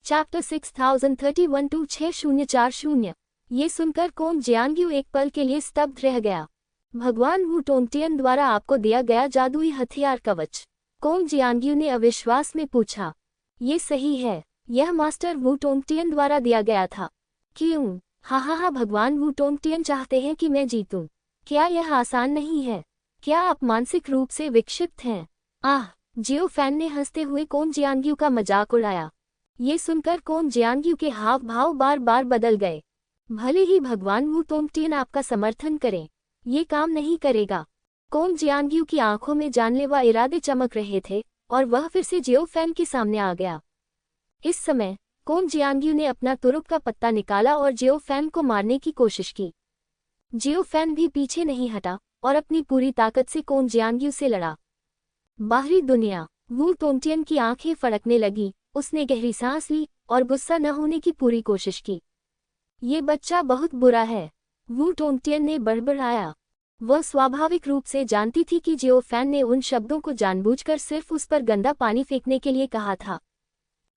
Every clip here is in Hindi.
चैप्टर 6031-6040। ये सुनकर कोंग जियांग्यू एक पल के लिए स्तब्ध रह गया। भगवान वू टोंगटियन द्वारा आपको दिया गया जादुई हथियार कवच? कोंग जियांग्यू ने अविश्वास में पूछा। ये सही है, यह मास्टर वू टोंगटियन द्वारा दिया गया था। क्यों? हा, भगवान वू टोंगटियन चाहते हैं कि मैं जीतूं। क्या यह आसान नहीं है? क्या आप मानसिक रूप से विक्षिप्त हैं? आह! जियो फैन ने हंसते हुए कोंग जियांग्यू का मजाक उड़ाया। ये सुनकर कोंग जियांग्यू के हाव भाव बार बार बदल गए। भले ही भगवान वू टोंगटियन आपका समर्थन करें, ये काम नहीं करेगा। कोंग जियांग्यू की आंखों में जानलेवा इरादे चमक रहे थे और वह फिर से जियो फैन के सामने आ गया। इस समय कोंग जियांग्यू ने अपना तुरुप का पत्ता निकाला और जियो फैन को मारने की कोशिश की। जियो फैन भी पीछे नहीं हटा और अपनी पूरी ताकत से कोंग जियांग्यू से लड़ा। बाहरी दुनिया। वू टोंगटियन की आंखें फड़कने लगी। उसने गहरी सांस ली और गुस्सा न होने की पूरी कोशिश की। ये बच्चा बहुत बुरा है, वू टोंगटियन ने बड़बड़ाया। वह स्वाभाविक रूप से जानती थी कि जियो फैन ने उन शब्दों को जानबूझकर सिर्फ उस पर गंदा पानी फेंकने के लिए कहा था।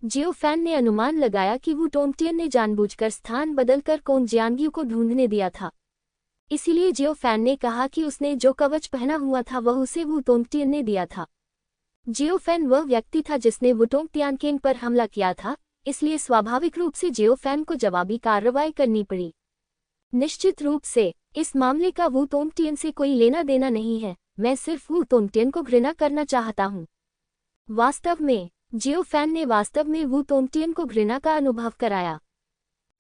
जियो फैन ने अनुमान लगाया कि वू टोंगटियन ने जानबूझकर स्थान बदलकर कोंग जियांग्यू को ढूंढने दिया था। इसीलिए जियो फैन ने कहा कि उसने जो कवच पहना हुआ था वह उसे वू टोंगटियन ने दिया था। जियो फैन वह व्यक्ति था जिसने वू टोंगटियन पर हमला किया था, इसलिए स्वाभाविक रूप से जियो फैन को जवाबी कार्रवाई करनी पड़ी। निश्चित रूप से इस मामले का वू टोंगटियन से कोई लेना देना नहीं है। मैं सिर्फ वू टोंगटियन को घृणा करना चाहता हूँ। वास्तव में जियो फैन ने वास्तव में वू टोंगटियन को घृणा का अनुभव कराया।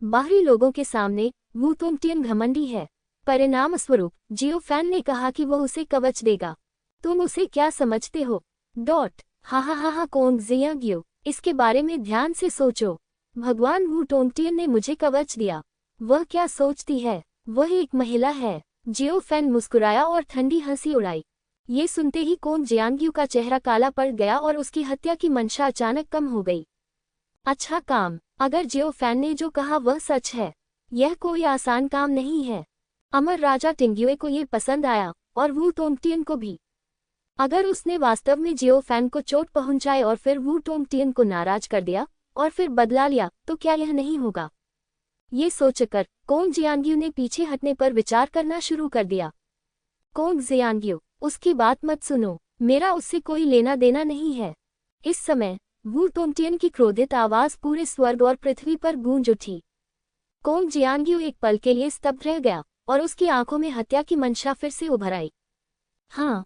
बाहरी लोगों के सामने वू टोंगटियन घमंडी है। परिणाम स्वरूप जियो फैन ने कहा कि वह उसे कवच देगा। तुम उसे क्या समझते हो? हा, कोंग जियांग्यू, इसके बारे में ध्यान से सोचो। भगवान वू टोंगटियन ने मुझे कवच दिया। वह क्या सोचती है? वह एक महिला है। जियो फैन मुस्कुराया और ठंडी हंसी उड़ाई। ये सुनते ही कोंग जियांग्यू का चेहरा काला पड़ गया और उसकी हत्या की मंशा अचानक कम हो गई। अच्छा काम, अगर जियो फैन ने जो कहा वह सच है। यह कोई आसान काम नहीं है। अमर राजा टिंग्युए को ये पसंद आया और वू टोंगटियन को भी। अगर उसने वास्तव में जियो फैन को चोट पहुंचाई और फिर वू टोंगटियन को नाराज कर दिया और फिर बदला लिया तो क्या यह नहीं होगा? ये सोचकर कोंग जियांग्यू ने पीछे हटने पर विचार करना शुरू कर दिया। कोंग जियांग्यू, उसकी बात मत सुनो। मेरा उससे कोई लेना देना नहीं है। इस समय वू टोंगटियन की क्रोधित आवाज पूरे स्वर्ग और पृथ्वी पर गूंज उठी। कोंग जियांग्यू एक पल के लिए स्तब्ध रह गया और उसकी आंखों में हत्या की मंशा फिर से उभर आई। हाँ,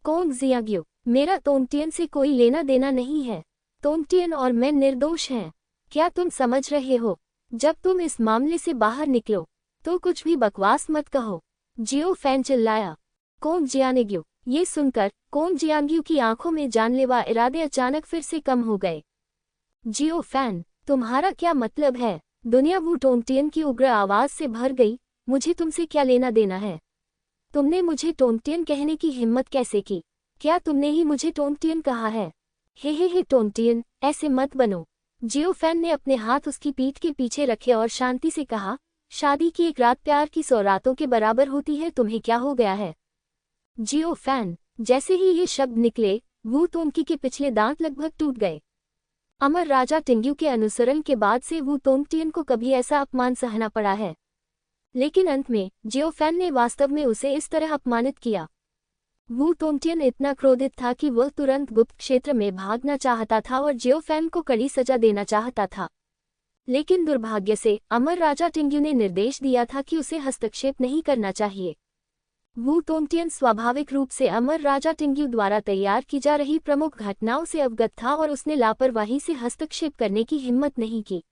कोंग जियांग्यू, मेरा टोंगटियन से कोई लेना देना नहीं है। टोंगटियन और मैं निर्दोष हैं। क्या तुम समझ रहे हो? जब तुम इस मामले से बाहर निकलो तो कुछ भी बकवास मत कहो। जियो फैन चिल्लाया। कोंग जियांग्यू, ये सुनकर कोंग जियांग्यू की आंखों में जानलेवा इरादे अचानक फिर से कम हो गए। जियो फैन, तुम्हारा क्या मतलब है? दुनिया वू टोंगटियन की उग्र आवाज से भर गई। मुझे तुमसे क्या लेना देना है? तुमने मुझे टोंगटियन कहने की हिम्मत कैसे की? क्या तुमने ही मुझे टोंगटियन कहा है? हे टोंगटियन, ऐसे मत बनो। जियो फैन ने अपने हाथ उसकी पीठ के पीछे रखे और शांति से कहा, शादी की एक रात प्यार की 100 रातों के बराबर होती है। तुम्हें क्या हो गया है? जियो फैन, जैसे ही ये शब्द निकले वू टोंगकी के पिछले दांत लगभग टूट गए। अमर राजा टिंग्यू के अनुसरण के बाद से वू टोंगटियन को कभी ऐसा अपमान सहना पड़ा है, लेकिन अंत में जियो फैन ने वास्तव में उसे इस तरह अपमानित किया। वू टोंगटियन इतना क्रोधित था कि वह तुरंत गुप्त क्षेत्र में भागना चाहता था और जियो फैन को कड़ी सजा देना चाहता था। लेकिन दुर्भाग्य से अमर राजा टिंग्यू ने निर्देश दिया था कि उसे हस्तक्षेप नहीं करना चाहिए। वू टोंगटियन स्वाभाविक रूप से अमर राजा टिंग्यू द्वारा तैयार की जा रही प्रमुख घटनाओं से अवगत था और उसने लापरवाही से हस्तक्षेप करने की हिम्मत नहीं की।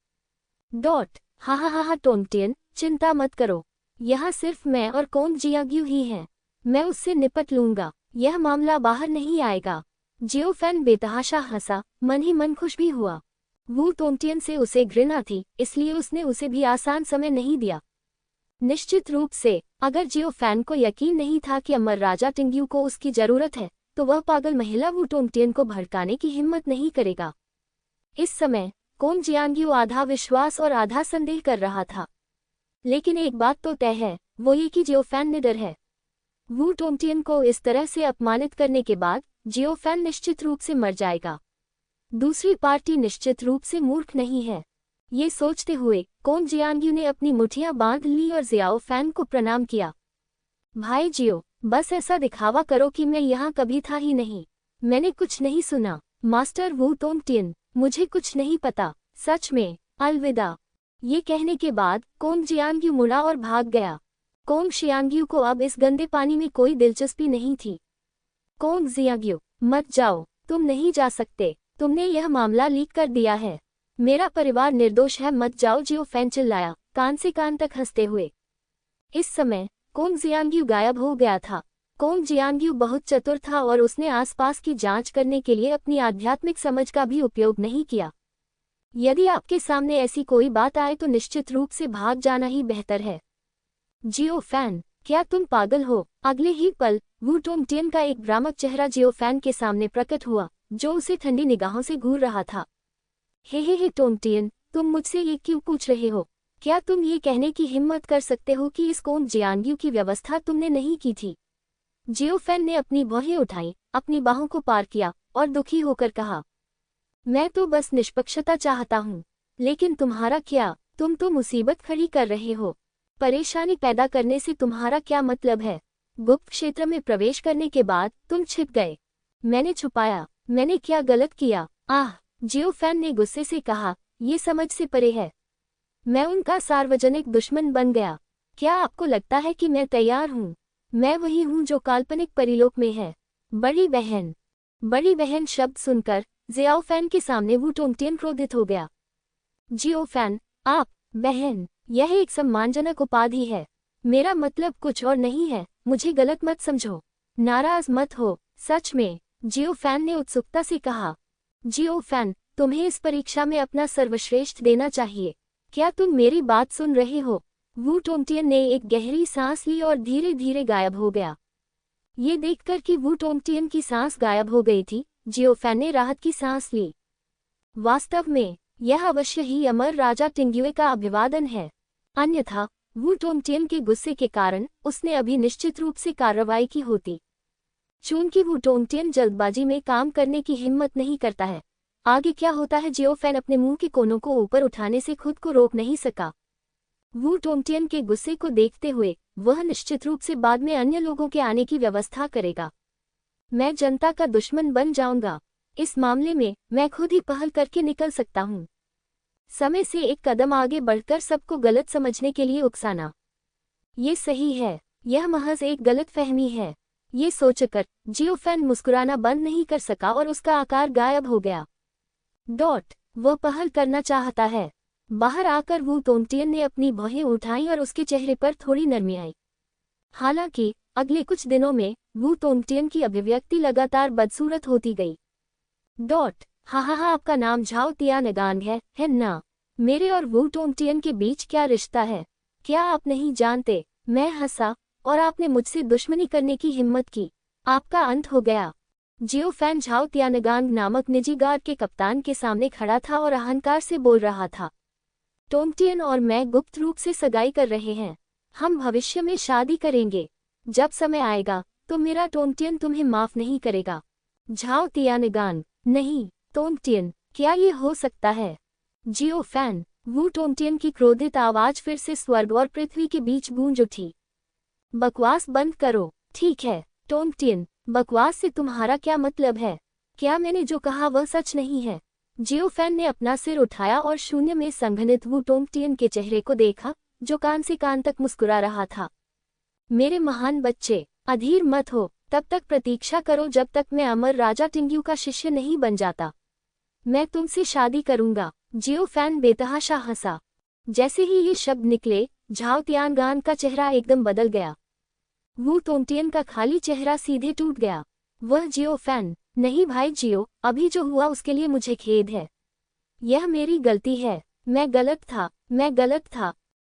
हा, टोंगटियन, चिंता मत करो। यहाँ सिर्फ मैं और कोंग जियांग्यू ही हैं। मैं उससे निपट लूंगा। यह मामला बाहर नहीं आएगा। जियो फैन बेतहाशा हंसा, मन ही मन खुश भी हुआ। वू टोंगटियन से उसे घृणा थी, इसलिए उसने उसे भी आसान समय नहीं दिया। निश्चित रूप से अगर जियो फैन को यकीन नहीं था कि अमर राजा टिंग्यू को उसकी जरूरत है तो वह पागल महिला वू टोंगटियन को भड़काने की हिम्मत नहीं करेगा। इस समय कोंग जियांग्यू आधा विश्वास और आधा संदेह कर रहा था। लेकिन एक बात तो तय है, वो ये कि जियो फैन निडर है। वू टोंगटियन को इस तरह से अपमानित करने के बाद जियो फैन निश्चित रूप से मर जाएगा। दूसरी पार्टी निश्चित रूप से मूर्ख नहीं है। ये सोचते हुए कोंग जियांग्यू ने अपनी मुठ्ठियां बांध ली और जियाओ फैन को प्रणाम किया। भाई जियो, बस ऐसा दिखावा करो कि मैं यहाँ कभी था ही नहीं। मैंने कुछ नहीं सुना। मास्टर वू तोंगटियन, मुझे कुछ नहीं पता, सच में, अलविदा। ये कहने के बाद कोंग जियांग्यू मुड़ा और भाग गया। कोंग शियांग्यू को अब इस गंदे पानी में कोई दिलचस्पी नहीं थी। कोंग जियांग्यू, मत जाओ, तुम नहीं जा सकते, तुमने यह मामला लीक कर दिया है। मेरा परिवार निर्दोष है, मत जाओ, जियो फैन चिल्लाया, कान से कान तक हंसते हुए। इस समय कोंग जियांग्यू गायब हो गया था। कोंग जियांग्यू बहुत चतुर था और उसने आसपास की जांच करने के लिए अपनी आध्यात्मिक समझ का भी उपयोग नहीं किया। यदि आपके सामने ऐसी कोई बात आए तो निश्चित रूप से भाग जाना ही बेहतर है। जियो फैन, क्या तुम पागल हो? अगले ही पल वू तोंगटियन का एक भ्रामक चेहरा जियो फैन के सामने प्रकट हुआ, जो उसे ठंडी निगाहों से घूर रहा था। हे तोंगटियन, तुम मुझसे ये क्यों पूछ रहे हो? क्या तुम ये कहने की हिम्मत कर सकते हो कि इस कोंग जियांग्यू की व्यवस्था तुमने नहीं की थी? जियो फैन ने अपनी भौहें उठाई, अपनी बाहों को पार किया और दुखी होकर कहा, मैं तो बस निष्पक्षता चाहता हूँ। लेकिन तुम्हारा क्या? तुम तो मुसीबत खड़ी कर रहे हो। परेशानी पैदा करने से तुम्हारा क्या मतलब है? गुप्त क्षेत्र में प्रवेश करने के बाद तुम छिप गए। मैंने छुपाया, मैंने क्या गलत किया? आह, जियो फैन ने गुस्से से कहा, ये समझ से परे है। मैं उनका सार्वजनिक दुश्मन बन गया। क्या आपको लगता है कि मैं तैयार हूँ? मैं वही हूँ जो काल्पनिक परिलोक में है। बड़ी बहन। बड़ी बहन शब्द सुनकर जियाओ फैन के सामने वू तोंगटियन क्रोधित हो गया। जियो फैन, आप, बहन, यह एक सम्मानजनक उपाधि है। मेरा मतलब कुछ और नहीं है, मुझे गलत मत समझो। नाराज मत हो, सच में, जियो फैन ने उत्सुकता से कहा। जियो फैन, तुम्हें इस परीक्षा में अपना सर्वश्रेष्ठ देना चाहिए। क्या तुम मेरी बात सुन रहे हो? वू तोंगटियन ने एक गहरी सांस ली और धीरे धीरे गायब हो गया। ये देखकर कि वू तोंगटियन की सांस गायब हो गई थी, जियो फैन ने राहत की सांस ली। वास्तव में यह अवश्य ही अमर राजा टिंग्युए का अभिवादन है। अन्यथा वू तोंगटियन के गुस्से के कारण उसने अभी निश्चित रूप से कार्रवाई की होती। चूंकि वू तोंगटियन जल्दबाजी में काम करने की हिम्मत नहीं करता है। आगे क्या होता है? जियो फैन अपने मुंह के कोनों को ऊपर उठाने से खुद को रोक नहीं सका। वू तोंगटियन के गुस्से को देखते हुए वह निश्चित रूप से बाद में अन्य लोगों के आने की व्यवस्था करेगा। मैं जनता का दुश्मन बन जाऊंगा। इस मामले में मैं खुद ही पहल करके निकल सकता हूँ। समय से एक कदम आगे बढ़कर सबको गलत समझने के लिए उकसाना, ये सही है, यह महज एक गलतफहमी है। ये सोचकर जियो फैन मुस्कुराना बंद नहीं कर सका और उसका आकार गायब हो गया। वो पहल करना चाहता है। बाहर आकर वू तोंगटियन ने अपनी भौहें उठाई और उसके चेहरे पर थोड़ी नरमी आई। हालांकि अगले कुछ दिनों में वू तोंगटियन की अभिव्यक्ति लगातार बदसूरत होती गई। आपका नाम झाओ तियानगांग है ना? मेरे और वू तोंगटियन के बीच क्या रिश्ता है? क्या आप नहीं जानते? मैं हंसा और आपने मुझसे दुश्मनी करने की हिम्मत की। आपका अंत हो गया। जियो फैन झाओ तियानगांग नामक निजी गार्ड के कप्तान के सामने खड़ा था और अहंकार से बोल रहा था। तोंगटियन और मैं गुप्त रूप से सगाई कर रहे हैं। हम भविष्य में शादी करेंगे। जब समय आएगा तो मेरा तोंगटियन तुम्हें माफ नहीं करेगा। झाओ तियानगांग, नहीं, तोंगटियन, क्या ये हो सकता है? जियो फैन, वू तोंगटियन की क्रोधित आवाज फिर से स्वर्ग और पृथ्वी के बीच गूंज उठी। बकवास बंद करो। ठीक है तोंगटियन, बकवास से तुम्हारा क्या मतलब है? क्या मैंने जो कहा वह सच नहीं है? जियो फैन ने अपना सिर उठाया और शून्य में संघनित वू तोंगटियन के चेहरे को देखा, जो कान से कान तक मुस्कुरा रहा था। मेरे महान बच्चे, अधीर मत हो, तब तक प्रतीक्षा करो जब तक मैं अमर राजा टिंग्यू का शिष्य नहीं बन जाता। मैं तुमसे शादी करूंगा। जियो फैन बेतहाशा हंसा। जैसे ही ये शब्द निकले, झाओ तियानगांग का चेहरा एकदम बदल गया। वू तोंगटियन का खाली चेहरा सीधे टूट गया। वह जियो फैन, नहीं भाई जियो, अभी जो हुआ उसके लिए मुझे खेद है। यह मेरी गलती है। मैं गलत था।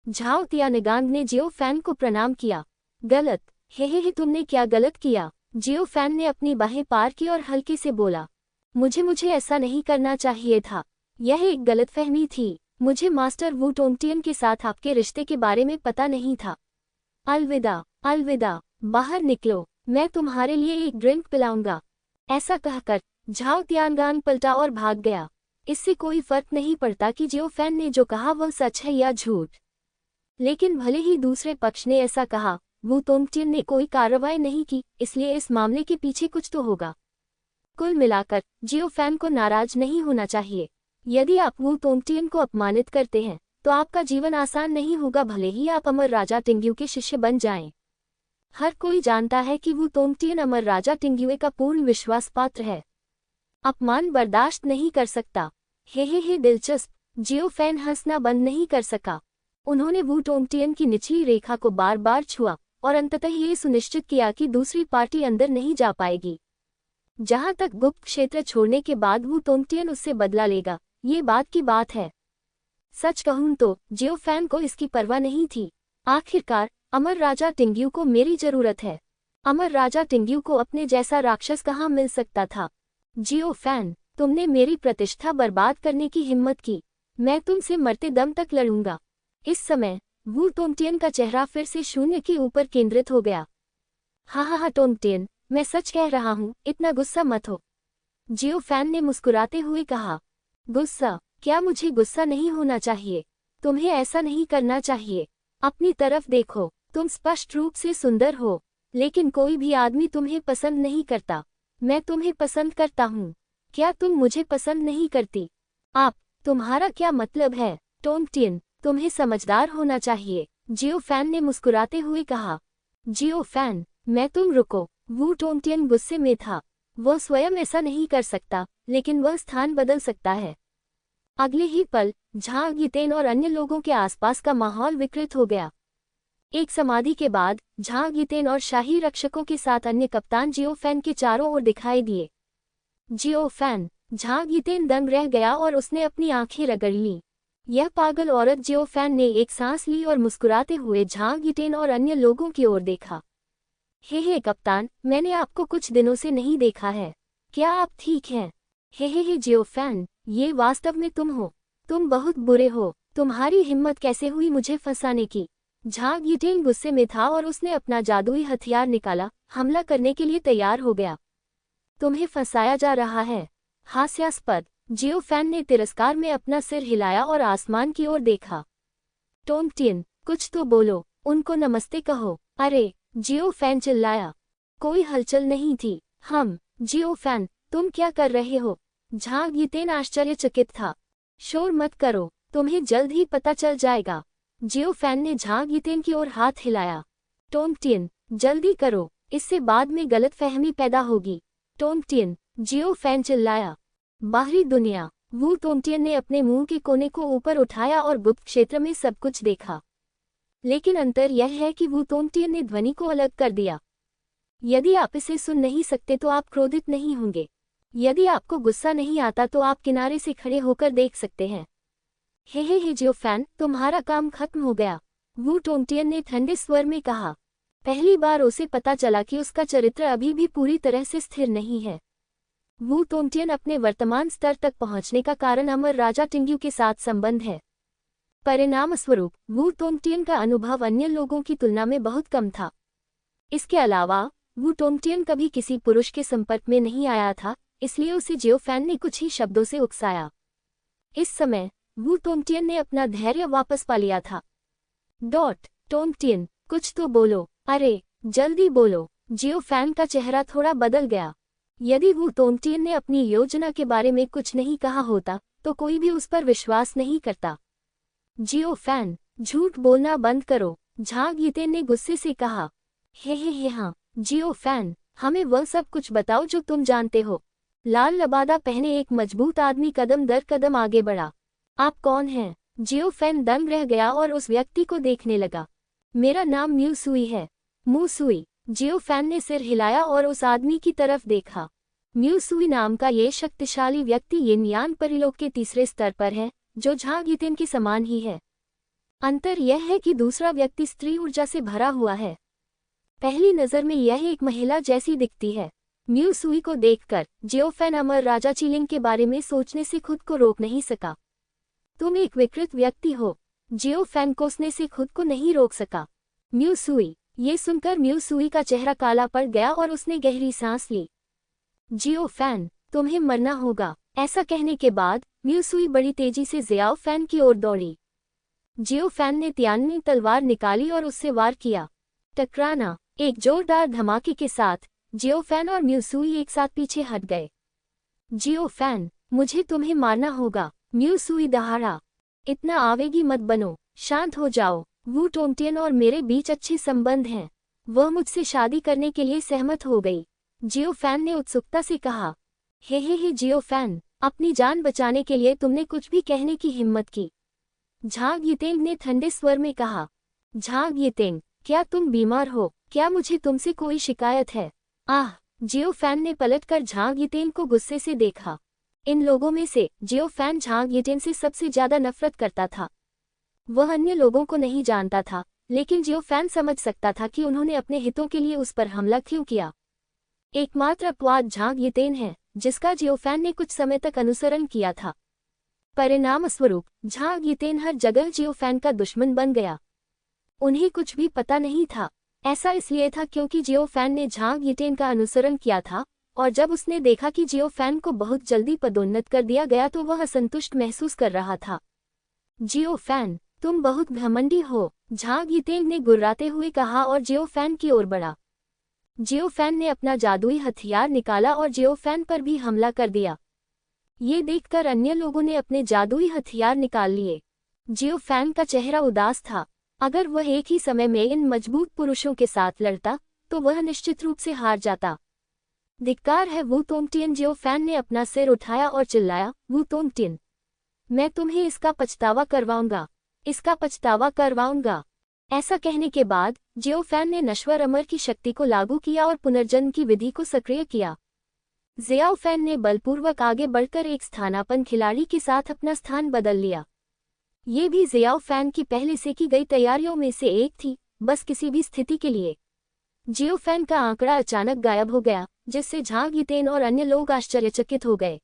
झाओ तियानगांग ने जियो फैन को प्रणाम किया। गलत? हे तुमने क्या गलत किया? जियो फैन ने अपनी बाहें पार की और हल्के से बोला, मुझे ऐसा नहीं करना चाहिए था। यह एक गलतफहमी थी। मुझे मास्टर वू तोंगटियन के साथ आपके रिश्ते के बारे में पता नहीं था। अलविदा, बाहर निकलो, मैं तुम्हारे लिए एक ड्रिंक पिलाऊंगा। ऐसा कहकर झाओ तियानगान पलटा और भाग गया। इससे कोई फर्क नहीं पड़ता कि जियो फैन ने जो कहा वह सच है या झूठ। लेकिन भले ही दूसरे पक्ष ने ऐसा कहा, वू तोंगटियन ने कोई कार्रवाई नहीं की, इसलिए इस मामले के पीछे कुछ तो होगा। कुल मिलाकर जियो फैन को नाराज नहीं होना चाहिए। यदि आप वू तोंगटियन को अपमानित करते हैं तो आपका जीवन आसान नहीं होगा, भले ही आप अमर राजा टिंग्यू के शिष्य बन जाएं। हर कोई जानता है कि वू तोंगटियन अमर राजा टिंग्यू का पूर्ण विश्वास पात्र है, अपमान बर्दाश्त नहीं कर सकता। हे दिलचस्प। जियो फैन हंसना बंद नहीं कर सका। उन्होंने वू तोंगटियन की निचली रेखा को बार बार छुआ और अंततः ये सुनिश्चित किया कि दूसरी पार्टी अंदर नहीं जा पाएगी। जहां तक गुप्त क्षेत्र छोड़ने के बाद वू तोंगटियन उससे बदला लेगा, ये बात की बात है। सच कहूं तो जियो फैन को इसकी परवाह नहीं थी। आखिरकार अमर राजा टिंग्यू को मेरी जरूरत है। अमर राजा टिंग्यू को अपने जैसा राक्षस कहाँ मिल सकता था। जियो फैन, तुमने मेरी प्रतिष्ठा बर्बाद करने की हिम्मत की। मैं तुमसे मरते दम तक लड़ूंगा। इस समय वू तोंगटियन का चेहरा फिर से शून्य के ऊपर केंद्रित हो गया। हा तोंगटियन, मैं सच कह रहा हूँ, इतना गुस्सा मत हो। जियो फैन ने मुस्कुराते हुए कहा। गुस्सा? क्या मुझे गुस्सा नहीं होना चाहिए? तुम्हें ऐसा नहीं करना चाहिए। अपनी तरफ देखो, तुम स्पष्ट रूप से सुंदर हो, लेकिन कोई भी आदमी तुम्हें पसंद नहीं करता। मैं तुम्हें पसंद करता हूँ। क्या तुम मुझे पसंद नहीं करती? तुम्हारा क्या मतलब है? तोंगटियन, तुम्हें समझदार होना चाहिए, जियो फैन ने मुस्कुराते हुए कहा। जियो फैन, तुम रुको। वू तोंगटियन गुस्से में था। वह स्वयं ऐसा नहीं कर सकता, लेकिन वह स्थान बदल सकता है। अगले ही पल झांग यितेन और अन्य लोगों के आसपास का माहौल विकृत हो गया। एक समाधि के बाद झांग यितेन और शाही रक्षकों के साथ अन्य कप्तान जियो फैन के चारों ओर दिखाई दिए। जियो फैन, झांग यितेन दंग रह गया और उसने अपनी आंखें रगड़ लीं। यह पागल औरत। जियो फैन ने एक सांस ली और मुस्कुराते हुए झांग यितेन और अन्य लोगों की ओर देखा। हे कप्तान, मैंने आपको कुछ दिनों से नहीं देखा है। क्या आप ठीक हैं? हे जियो फैन, ये वास्तव में तुम हो। तुम बहुत बुरे हो। तुम्हारी हिम्मत कैसे हुई मुझे फंसाने की? झांग यितेन गुस्से में था और उसने अपना जादुई हथियार निकाला, हमला करने के लिए तैयार हो गया। तुम्हें फंसाया जा रहा है। हास्यास्पद। जियो फैन ने तिरस्कार में अपना सिर हिलाया और आसमान की ओर देखा। तोंगटियन, कुछ तो बोलो, उनको नमस्ते कहो। अरे, जियो फैन चिल्लाया। कोई हलचल नहीं थी। जियो फैन, तुम क्या कर रहे हो? झांग यितेन आश्चर्यचकित था। शोर मत करो, तुम्हें जल्द ही पता चल जाएगा। जियो फैन ने झांग यितेन की ओर हाथ हिलाया। तोंगटियन, जल्दी करो, इससे बाद में गलतफहमी पैदा होगी। तोंगटियन, जियो फैन चिल्लाया। बाहरी दुनिया। वू तोंगटियन ने अपने मुंह के कोने को ऊपर उठाया और गुप्त क्षेत्र में सब कुछ देखा। लेकिन अंतर यह है कि वू तोंगटियन ने ध्वनि को अलग कर दिया। यदि आप इसे सुन नहीं सकते तो आप क्रोधित नहीं होंगे। यदि आपको गुस्सा नहीं आता तो आप किनारे से खड़े होकर देख सकते हैं। हे जियो फैन, तुम्हारा काम खत्म हो गया, वू तोंगटियन ने ठंडे स्वर में कहा। पहली बार उसे पता चला कि उसका चरित्र अभी भी पूरी तरह से स्थिर नहीं है। वू तोंगटियन अपने वर्तमान स्तर तक पहुंचने का कारण अमर राजा टिंग्यू के साथ संबंध है। परिणामस्वरूप वू तोंगटियन का अनुभव अन्य लोगों की तुलना में बहुत कम था। इसके अलावा वू तोंगटियन कभी किसी पुरुष के संपर्क में नहीं आया था, इसलिए उसे जियो फैन ने कुछ ही शब्दों से उकसाया। इस समय वू तोंगटियन ने अपना धैर्य वापस पा लिया था। तोंगटियन, कुछ तो बोलो। अरे, जल्दी बोलो। जियो फैन का चेहरा थोड़ा बदल गया। यदि वू तोंगटियन ने अपनी योजना के बारे में कुछ नहीं कहा होता तो कोई भी उस पर विश्वास नहीं करता। जियो फैन, झूठ बोलना बंद करो, झांग यितेन ने गुस्से से कहा। हे हाँ, जियो फैन, हमें वह सब कुछ बताओ जो तुम जानते हो। लाल लबादा पहने एक मजबूत आदमी कदम दर कदम आगे बढ़ा। आप कौन हैं? जियो फैन दंग रह गया और उस व्यक्ति को देखने लगा। मेरा नाम म्यू सुई है। मू सुई। जियो फैन ने सिर हिलाया और उस आदमी की तरफ देखा। म्यू सुई नाम का ये शक्तिशाली व्यक्ति यिन यान परिलोक के तीसरे स्तर पर है, जो झांग यितेन के समान ही है। अंतर यह है कि दूसरा व्यक्ति स्त्री ऊर्जा से भरा हुआ है। पहली नजर में यह एक महिला जैसी दिखती है। म्यू सुई को देखकर जियो फैन अमर राजा चिलिंग के बारे में सोचने से खुद को रोक नहीं सका। तुम एक विकृत व्यक्ति हो। जियो फैन कोसने से खुद को नहीं रोक सका। म्यू सुई। ये सुनकर म्यू सुई का चेहरा काला पड़ गया और उसने गहरी सांस ली। जियो फैन, तुम्हें मरना होगा। ऐसा कहने के बाद म्यूसुई बड़ी तेजी से जियाओ फैन की ओर दौड़ी। जियो फैन ने तियाननी तलवार निकाली और उससे वार किया। टकराना। एक जोरदार धमाके के साथ जियो फैन और म्यूसुई एक साथ पीछे हट गए। जियो फैन, मुझे तुम्हें मारना होगा। म्यूसुई दहाड़ा। इतना आवेगी मत बनो, शांत हो जाओ। वू टोंगटियन और मेरे बीच अच्छे संबंध हैं। वह मुझसे शादी करने के लिए सहमत हो गई। जियो फैन ने उत्सुकता से कहा। हे जियो फैन, अपनी जान बचाने के लिए तुमने कुछ भी कहने की हिम्मत की। झांग यितेंग ने ठंडे स्वर में कहा। झांग यितेंग, क्या तुम बीमार हो? क्या मुझे तुमसे कोई शिकायत है? आह! जियो फैन ने पलटकर झांग यितेंग को गुस्से से देखा। इन लोगों में से जियो फैन झांग यितेंग से सबसे ज्यादा नफरत करता था। वह अन्य लोगों को नहीं जानता था, लेकिन जियो फैन समझ सकता था कि उन्होंने अपने हितों के लिए उस पर हमला क्यों किया। एकमात्र अपवाद झांग यितेंग है, जिसका जियो फैन ने कुछ समय तक अनुसरण किया था। परिणामस्वरूप झांग यितेंग हर जगह जियो फैन का दुश्मन बन गया। उन्हें कुछ भी पता नहीं था। ऐसा इसलिए था क्योंकि जियो फैन ने झांग यितेंग का अनुसरण किया था, और जब उसने देखा कि जियो फैन को बहुत जल्दी पदोन्नत कर दिया गया तो वह असंतुष्ट महसूस कर रहा था। जियो फैन, तुम बहुत घमंडी हो, झांग यितेंग ने गुर्राते हुए कहा और जियो फैन की ओर बढ़ा। जियो फैन ने अपना जादुई हथियार निकाला और जियो फैन पर भी हमला कर दिया। ये देखकर अन्य लोगों ने अपने जादुई हथियार निकाल लिए। जियो फैन का चेहरा उदास था। अगर वह एक ही समय में इन मजबूत पुरुषों के साथ लड़ता तो वह निश्चित रूप से हार जाता। धिक्कार है वू टोंगटियन। जियो फैन ने अपना सिर उठाया और चिल्लाया, वू टोंगटियन, मैं तुम्हें इसका पछतावा करवाऊंगा, इसका पछतावा करवाऊंगा। ऐसा कहने के बाद जियो फैन ने नश्वर अमर की शक्ति को लागू किया और पुनर्जन्म की विधि को सक्रिय किया। जियाओ फैन ने बलपूर्वक आगे बढ़कर एक स्थानापन्न खिलाड़ी के साथ अपना स्थान बदल लिया। ये भी जियाओ फैन की पहले से की गई तैयारियों में से एक थी, बस किसी भी स्थिति के लिए। जियो फैन का आंकड़ा अचानक गायब हो गया, जिससे झांग यितेंग और अन्य लोग आश्चर्यचकित हो गए।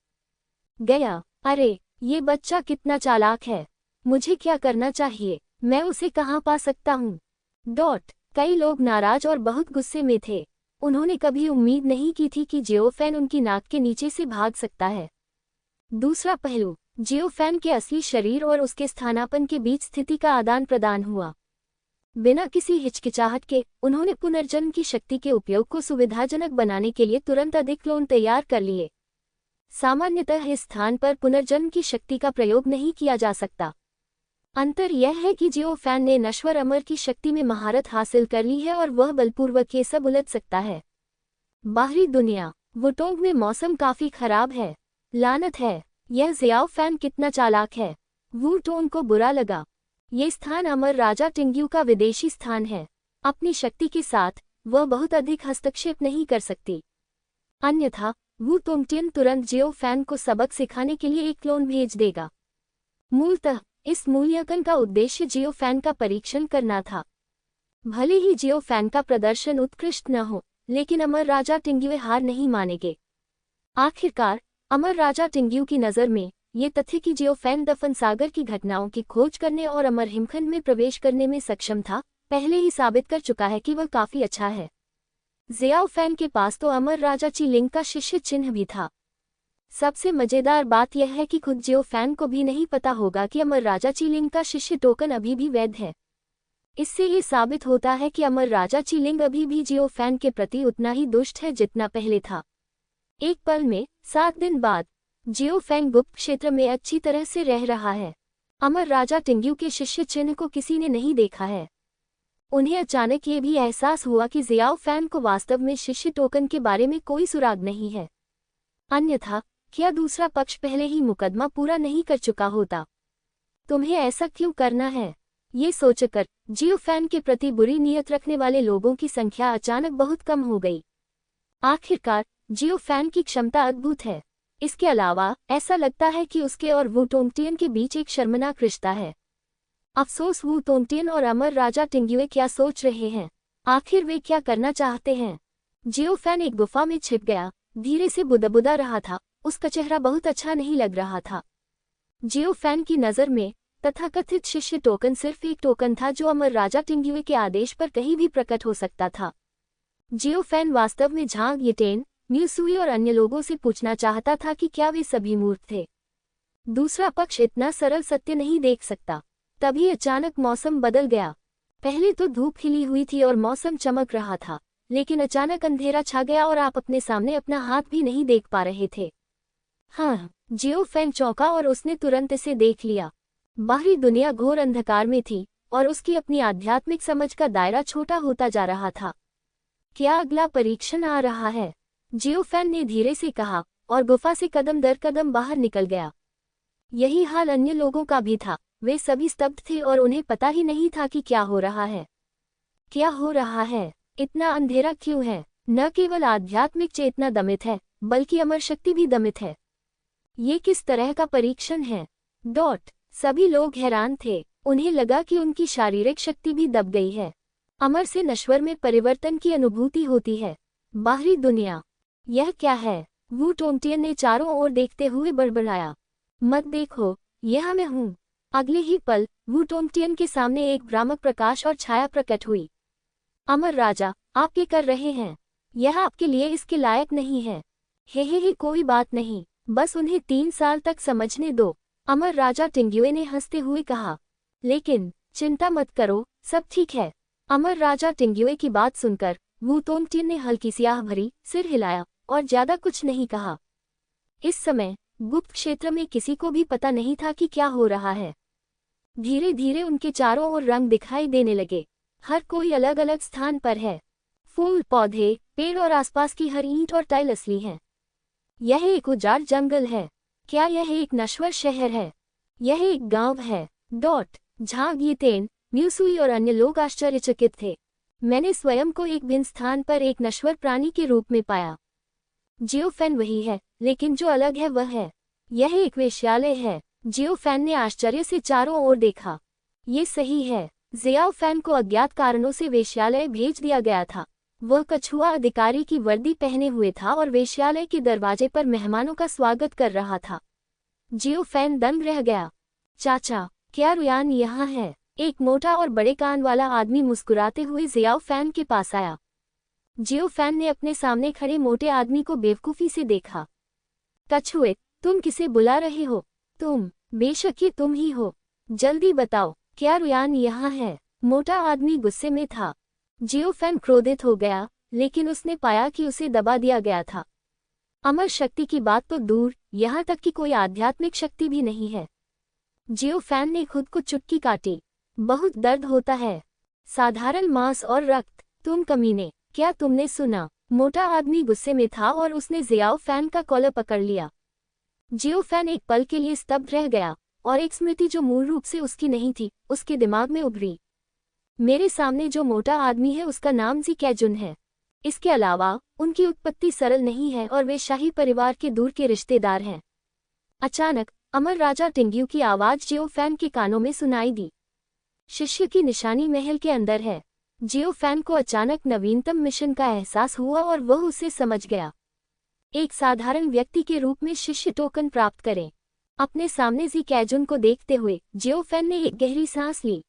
अरे, ये बच्चा कितना चालाक है। मुझे क्या करना चाहिए? मैं उसे कहाँ पा सकता हूँ? कई लोग नाराज और बहुत गुस्से में थे। उन्होंने कभी उम्मीद नहीं की थी कि जियो फैन उनकी नाक के नीचे से भाग सकता है। दूसरा पहलू, जियो फैन के असली शरीर और उसके स्थानापन्न के बीच स्थिति का आदान प्रदान हुआ। बिना किसी हिचकिचाहट के उन्होंने पुनर्जन्म की शक्ति के उपयोग को सुविधाजनक बनाने के लिए तुरंत अधिक क्लोन तैयार कर लिए। सामान्यतः इस स्थान पर पुनर्जन्म की शक्ति का प्रयोग नहीं किया जा सकता। अंतर यह है कि जियो फैन ने नश्वर अमर की शक्ति में महारत हासिल कर ली है और वह बलपूर्वक ये सब उलट सकता है। बाहरी दुनिया। वुटोंग में मौसम काफी खराब है। लानत है, यह जियाओ फैन कितना चालाक है। वू टोंग को बुरा लगा। ये स्थान अमर राजा टिंग्यू का विदेशी स्थान है। अपनी शक्ति के साथ वह बहुत अधिक हस्तक्षेप नहीं कर सकती। अन्यथा वू टोंगटियन तुरंत जियो फैन को सबक सिखाने के लिए एक क्लोन भेज देगा। मूलतः इस मूल्यांकन का उद्देश्य जियो फैन का परीक्षण करना था। भले ही जियो फैन का प्रदर्शन उत्कृष्ट न हो, लेकिन अमर राजा टिंग्यू हार नहीं मानेंगे। आखिरकार अमर राजा टिंग्यू की नज़र में ये तथ्य कि जियो फैन दफन सागर की घटनाओं की खोज करने और अमर हिमखंड में प्रवेश करने में सक्षम था, पहले ही साबित कर चुका है कि वह काफी अच्छा है। जियाओ फैन के पास तो अमर राजा ची लिंग का शिष्य चिन्ह भी था। सबसे मजेदार बात यह है कि खुद जियो फैन को भी नहीं पता होगा कि अमर राजा ची लिंग का शिष्य टोकन अभी भी वैध है। इससे ये साबित होता है कि अमर राजा ची लिंग अभी भी जियो फैन के प्रति उतना ही दुष्ट है जितना पहले था। एक पल में 7 दिन बाद जियो फैन गुप्त क्षेत्र में अच्छी तरह से रह रहा है। अमर राजा टिंग्यू के शिष्य चिन्ह को किसी ने नहीं देखा है। उन्हें अचानक ये भी एहसास हुआ कि जियाओ फैन को वास्तव में शिष्य टोकन के बारे में कोई सुराग नहीं है। अन्यथा क्या दूसरा पक्ष पहले ही मुकदमा पूरा नहीं कर चुका होता? तुम्हें ऐसा क्यों करना है? ये सोचकर जियो फैन के प्रति बुरी नीयत रखने वाले लोगों की संख्या अचानक बहुत कम हो गई। आखिरकार जियो फैन की क्षमता अद्भुत है। इसके अलावा ऐसा लगता है कि उसके और वू टोंगटियन के बीच एक शर्मनाक रिश्ता है। अफसोस, वू टोंगटियन और अमर राजा टिंग्यू क्या सोच रहे हैं? आखिर वे क्या करना चाहते हैं? जियो फैन एक गुफा में छिप गया, धीरे से बुदबुदा रहा था। उसका चेहरा बहुत अच्छा नहीं लग रहा था। जियो फैन की नज़र में तथाकथित शिष्य टोकन सिर्फ एक टोकन था जो अमर राजा टिंग्यू के आदेश पर कहीं भी प्रकट हो सकता था। जियो फैन वास्तव में झांग यितेंग म्यूसुई और अन्य लोगों से पूछना चाहता था कि क्या वे सभी मूर्ख थे। दूसरा पक्ष इतना सरल सत्य नहीं देख सकता। तभी अचानक मौसम बदल गया। पहले तो धूप खिली हुई थी और मौसम चमक रहा था, लेकिन अचानक अंधेरा छा गया और आप अपने सामने अपना हाथ भी नहीं देख पा रहे थे। हाँ, जियो फैन चौंका और उसने तुरंत इसे देख लिया। बाहरी दुनिया घोर अंधकार में थी और उसकी अपनी आध्यात्मिक समझ का दायरा छोटा होता जा रहा था। क्या अगला परीक्षण आ रहा है? जियो फैन ने धीरे से कहा और गुफा से कदम दर कदम बाहर निकल गया। यही हाल अन्य लोगों का भी था। वे सभी स्तब्ध थे और उन्हें पता ही नहीं था कि क्या हो रहा है। क्या हो रहा है? इतना अंधेरा क्यों है? न केवल आध्यात्मिक चेतना दमित है, बल्कि अमर शक्ति भी दमित है। ये किस तरह का परीक्षण है? सभी लोग हैरान थे। उन्हें लगा कि उनकी शारीरिक शक्ति भी दब गई है। अमर से नश्वर में परिवर्तन की अनुभूति होती है। बाहरी दुनिया, यह क्या है? वू टोंगटियन ने चारों ओर देखते हुए बड़बड़ाया। मत देखो, यह मैं हूँ। अगले ही पल वू टोंगटियन के सामने एक भ्रामक प्रकाश और छाया प्रकट हुई। अमर राजा, आप क्या कर रहे हैं? यह आपके लिए इसके लायक नहीं है। हे कोई बात नहीं, बस उन्हें 3 साल तक समझने दो, अमर राजा टिंग्युए ने हंसते हुए कहा। लेकिन चिंता मत करो, सब ठीक है। अमर राजा टिंग्युए की बात सुनकर वू टोंगटियन ने हल्की सी आह भरी, सिर हिलाया और ज्यादा कुछ नहीं कहा। इस समय गुप्त क्षेत्र में किसी को भी पता नहीं था कि क्या हो रहा है। धीरे धीरे उनके चारों ओर रंग दिखाई देने लगे। हर कोई अलग अलग स्थान पर है। फूल, पौधे, पेड़ और आसपास की हर ईंट और टाइल असली हैं। यह एक उजाड़ जंगल है। क्या यह एक नश्वर शहर है? यह एक गांव है। झांग यीतेन, म्यूसुई और अन्य लोग आश्चर्यचकित थे। मैंने स्वयं को एक भिन्न स्थान पर एक नश्वर प्राणी के रूप में पाया। जियो फैन वही है, लेकिन जो अलग है वह है। यह एक वेश्यालय है। जियो फैन ने आश्चर्य से चारों ओर देखा। ये सही है। जियाओ फैन को अज्ञात कारणों से वेश्यालय भेज दिया गया था। वह कछुआ अधिकारी की वर्दी पहने हुए था और वेश्यालय के दरवाजे पर मेहमानों का स्वागत कर रहा था। जियो फैन दंग रह गया। चाचा, क्या रुयान यहाँ है? एक मोटा और बड़े कान वाला आदमी मुस्कुराते हुए जियाओ फैन के पास आया। जियो फैन ने अपने सामने खड़े मोटे आदमी को बेवकूफी से देखा। कछुए, तुम किसे बुला रहे हो? तुम, बेशक ये तुम ही हो। जल्दी बताओ, क्या रुयान यहाँ है? मोटा आदमी गुस्से में था। जियो फैन क्रोधित हो गया, लेकिन उसने पाया कि उसे दबा दिया गया था। अमर शक्ति की बात तो दूर, यहाँ तक कि कोई आध्यात्मिक शक्ति भी नहीं है। जियो फैन ने खुद को चुटकी काटी। बहुत दर्द होता है। साधारण मांस और रक्त, तुम कमीने, क्या तुमने सुना? मोटा आदमी गुस्से में था और उसने जियाओ फैन का कॉलर पकड़ लिया। जियो फैन एक पल के लिए स्तब्ध रह गया और एक स्मृति जो मूल रूप से उसकी नहीं थी, उसके दिमाग में उभरी। मेरे सामने जो मोटा आदमी है उसका नाम जी कैजुन है। इसके अलावा उनकी उत्पत्ति सरल नहीं है और वे शाही परिवार के दूर के रिश्तेदार हैं। अचानक अमर राजा टिंग्यू की आवाज जियो फैन के कानों में सुनाई दी। शिष्य की निशानी महल के अंदर है। जियो फैन को अचानक नवीनतम मिशन का एहसास हुआ और वह उसे समझ गया। एक साधारण व्यक्ति के रूप में शिष्य टोकन प्राप्त करें। अपने सामने जी कैजुन को देखते हुए जियो फैन ने एक गहरी सांस ली।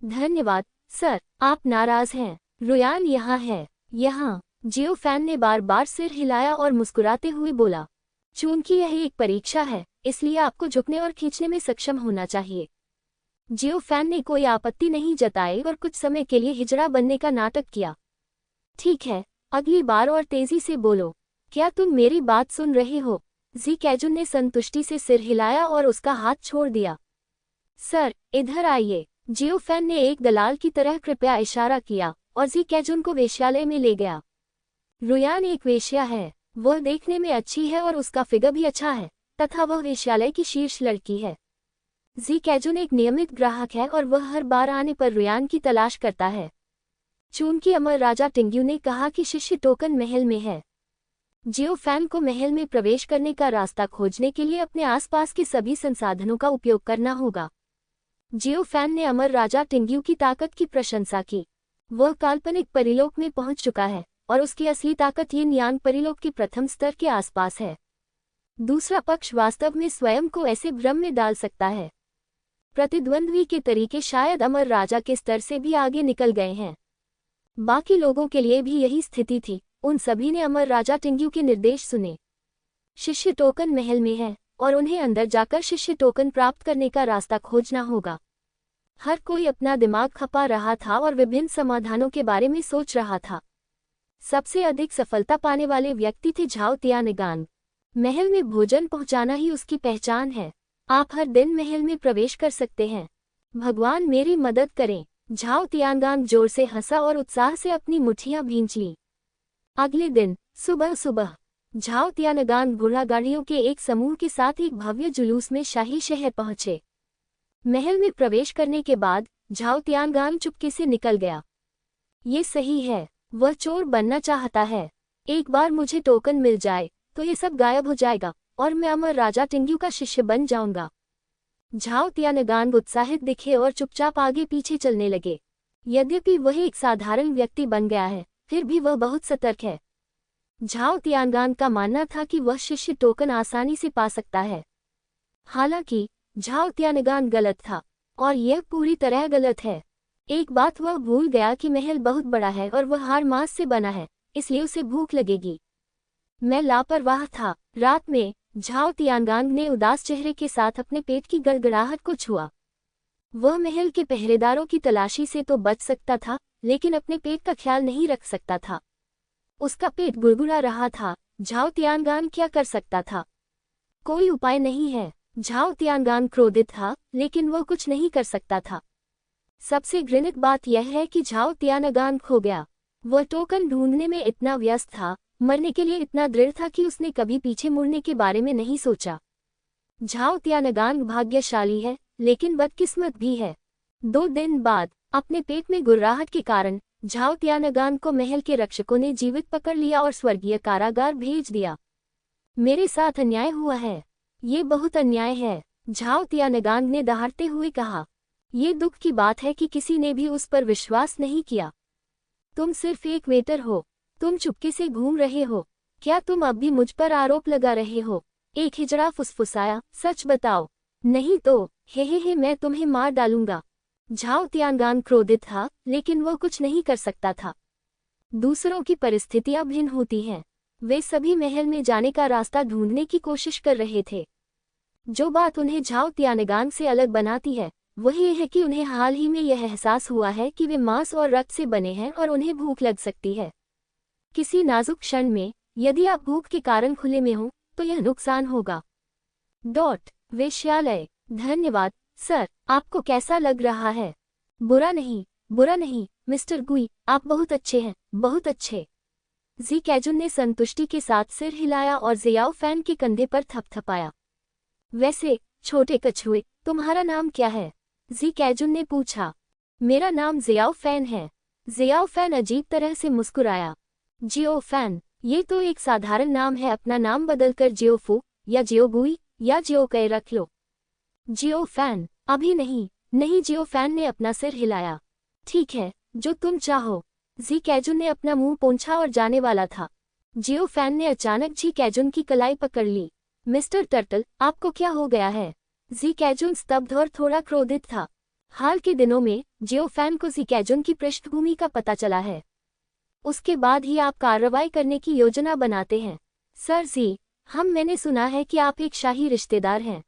धन्यवाद सर, आप नाराज हैं? रुयान यहाँ है। यहाँ। जियो फैन ने बार बार सिर हिलाया और मुस्कुराते हुए बोला। चूंकि यह एक परीक्षा है, इसलिए आपको झुकने और खींचने में सक्षम होना चाहिए। जियो फैन ने कोई आपत्ति नहीं जताई और कुछ समय के लिए हिजड़ा बनने का नाटक किया। ठीक है, अगली बार और तेजी से बोलो। क्या तुम मेरी बात सुन रहे हो? जी कैजुन ने संतुष्टि से सिर हिलाया और उसका हाथ छोड़ दिया। सर, इधर आइए। जियो फैन ने एक दलाल की तरह कृपया इशारा किया और जी कैजुन को वेश्यालय में ले गया। रुयान एक वेश्या है। वह देखने में अच्छी है और उसका फिगर भी अच्छा है, तथा वह वेश्यालय की शीर्ष लड़की है। जी कैजुन एक नियमित ग्राहक है और वह हर बार आने पर रुयान की तलाश करता है। चूंकि अमर राजा टिंग्यू ने कहा कि शिष्य टोकन महल में है, जियो फैन को महल में प्रवेश करने का रास्ता खोजने के लिए अपने आसपास के सभी संसाधनों का उपयोग करना होगा। जियो फैन ने अमर राजा टिंग्यू की ताकत की प्रशंसा की। वह काल्पनिक परिलोक में पहुंच चुका है और उसकी असली ताकत यिन यांग परिलोक के प्रथम स्तर के आसपास है। दूसरा पक्ष वास्तव में स्वयं को ऐसे भ्रम में डाल सकता है। प्रतिद्वंद्वी के तरीके शायद अमर राजा के स्तर से भी आगे निकल गए हैं। बाकी लोगों के लिए भी यही स्थिति थी। उन सभी ने अमर राजा टिंग्यू के निर्देश सुने। शिष्य टोकन महल में है और उन्हें अंदर जाकर शिष्य टोकन प्राप्त करने का रास्ता खोजना होगा। हर कोई अपना दिमाग खपा रहा था और विभिन्न समाधानों के बारे में सोच रहा था। सबसे अधिक सफलता पाने वाले व्यक्ति थे झाओ तियानगांग। महल में भोजन पहुंचाना ही उसकी पहचान है। आप हर दिन महल में प्रवेश कर सकते हैं। भगवान मेरी मदद करें। झाओ तियानगांग जोर से हंसा और उत्साह से अपनी मुट्ठियां भींच लीं। अगले दिन सुबह सुबह झाओ तियानगांग घोड़ागाड़ियों के एक समूह के साथ एक भव्य जुलूस में शाही शहर पहुंचे। महल में प्रवेश करने के बाद झाओ तियानगांग चुपके से निकल गया। ये सही है, वह चोर बनना चाहता है। एक बार मुझे टोकन मिल जाए तो ये सब गायब हो जाएगा और मैं अमर राजा टिंग्यू का शिष्य बन जाऊंगा। झाओ तियानगांग उत्साहित दिखे और चुपचाप आगे पीछे चलने लगे। यद्यपि वह एक साधारण व्यक्ति बन गया है, फिर भी वह बहुत सतर्क है। झाओ तियानगांग का मानना था कि वह शिष्य टोकन आसानी से पा सकता है। हालांकि झाओ तियानगांग गलत था, और यह पूरी तरह गलत है। एक बात वह भूल गया कि महल बहुत बड़ा है और वह हर मांस से बना है, इसलिए उसे भूख लगेगी। मैं लापरवाह था। रात में झाओ तियानगांग ने उदास चेहरे के साथ अपने पेट की गड़गड़ाहट को छुआ। वह महल के पहरेदारों की तलाशी से तो बच सकता था, लेकिन अपने पेट का ख्याल नहीं रख सकता था। उसका पेट गुड़गुड़ा रहा था। झाओ तियानगांग क्या कर सकता था? कोई उपाय नहीं है। झाओ तियानगांग क्रोधित था, लेकिन वह कुछ नहीं कर सकता था। सबसे घृणित बात यह है कि झाओ तियानगांग खो गया। वह टोकन ढूंढने में इतना व्यस्त था, मरने के लिए इतना दृढ़ था कि उसने कभी पीछे मुड़ने के बारे में नहीं सोचा। झाओ तियानगांग भाग्यशाली है, लेकिन बदकिस्मत भी है। 2 दिन बाद अपने पेट में गुर्राहट के कारण झाओ तियानगांग को महल के रक्षकों ने जीवित पकड़ लिया और स्वर्गीय कारागार भेज दिया। मेरे साथ अन्याय हुआ है। ये बहुत अन्याय है, झाओ तियानगांग ने दहाड़ते हुए कहा। ये दुख की बात है कि किसी ने भी उस पर विश्वास नहीं किया। तुम सिर्फ एक वेटर हो। तुम चुपके से घूम रहे हो। क्या तुम अब भी मुझ पर आरोप लगा रहे हो? एक हिजड़ा फुसफुसाया, सच बताओ। नहीं तो हे मैं तुम्हें मार डालूंगा। झाओ तियानगांग क्रोधित था, लेकिन वह कुछ नहीं कर सकता था। दूसरों की परिस्थितियां भिन्न होती हैं। वे सभी महल में जाने का रास्ता ढूंढने की कोशिश कर रहे थे। जो बात उन्हें झाओ तियानगांग से अलग बनाती है, वह ये है कि उन्हें हाल ही में यह एहसास हुआ है कि वे मांस और रक्त से बने हैं और उन्हें भूख लग सकती है। किसी नाजुक क्षण में यदि आप भूख के कारण खुले में हो तो यह नुकसान होगा। वेश्यालय। धन्यवाद सर, आपको कैसा लग रहा है? बुरा नहीं मिस्टर गुई, आप बहुत अच्छे हैं, बहुत अच्छे। जी कैजुन ने संतुष्टि के साथ सिर हिलाया और जियाओ फैन के कंधे पर थपथपाया। वैसे छोटे कछुए, तुम्हारा नाम क्या है? जी कैजुन ने पूछा। मेरा नाम जियाओ फैन है। जियाओ फैन अजीब तरह से मुस्कुराया। जियो फैन, ये तो एक साधारण नाम है। अपना नाम बदलकर जियोफू या जियोगुई या जियोकई रख लो। जियो फैन, अभी नहीं। जियो फैन ने अपना सिर हिलाया। ठीक है, जो तुम चाहो। जी कैजुन ने अपना मुंह पोंछा और जाने वाला था। जियो फैन ने अचानक जी कैजुन की कलाई पकड़ ली। मिस्टर टर्टल, आपको क्या हो गया है? जी कैजुन स्तब्ध और थोड़ा क्रोधित था। हाल के दिनों में जियो फैन को जी कैजुन की पृष्ठभूमि का पता चला है। उसके बाद ही आप कार्रवाई करने की योजना बनाते हैं। सर जी, मैंने सुना है कि आप एक शाही रिश्तेदार हैं।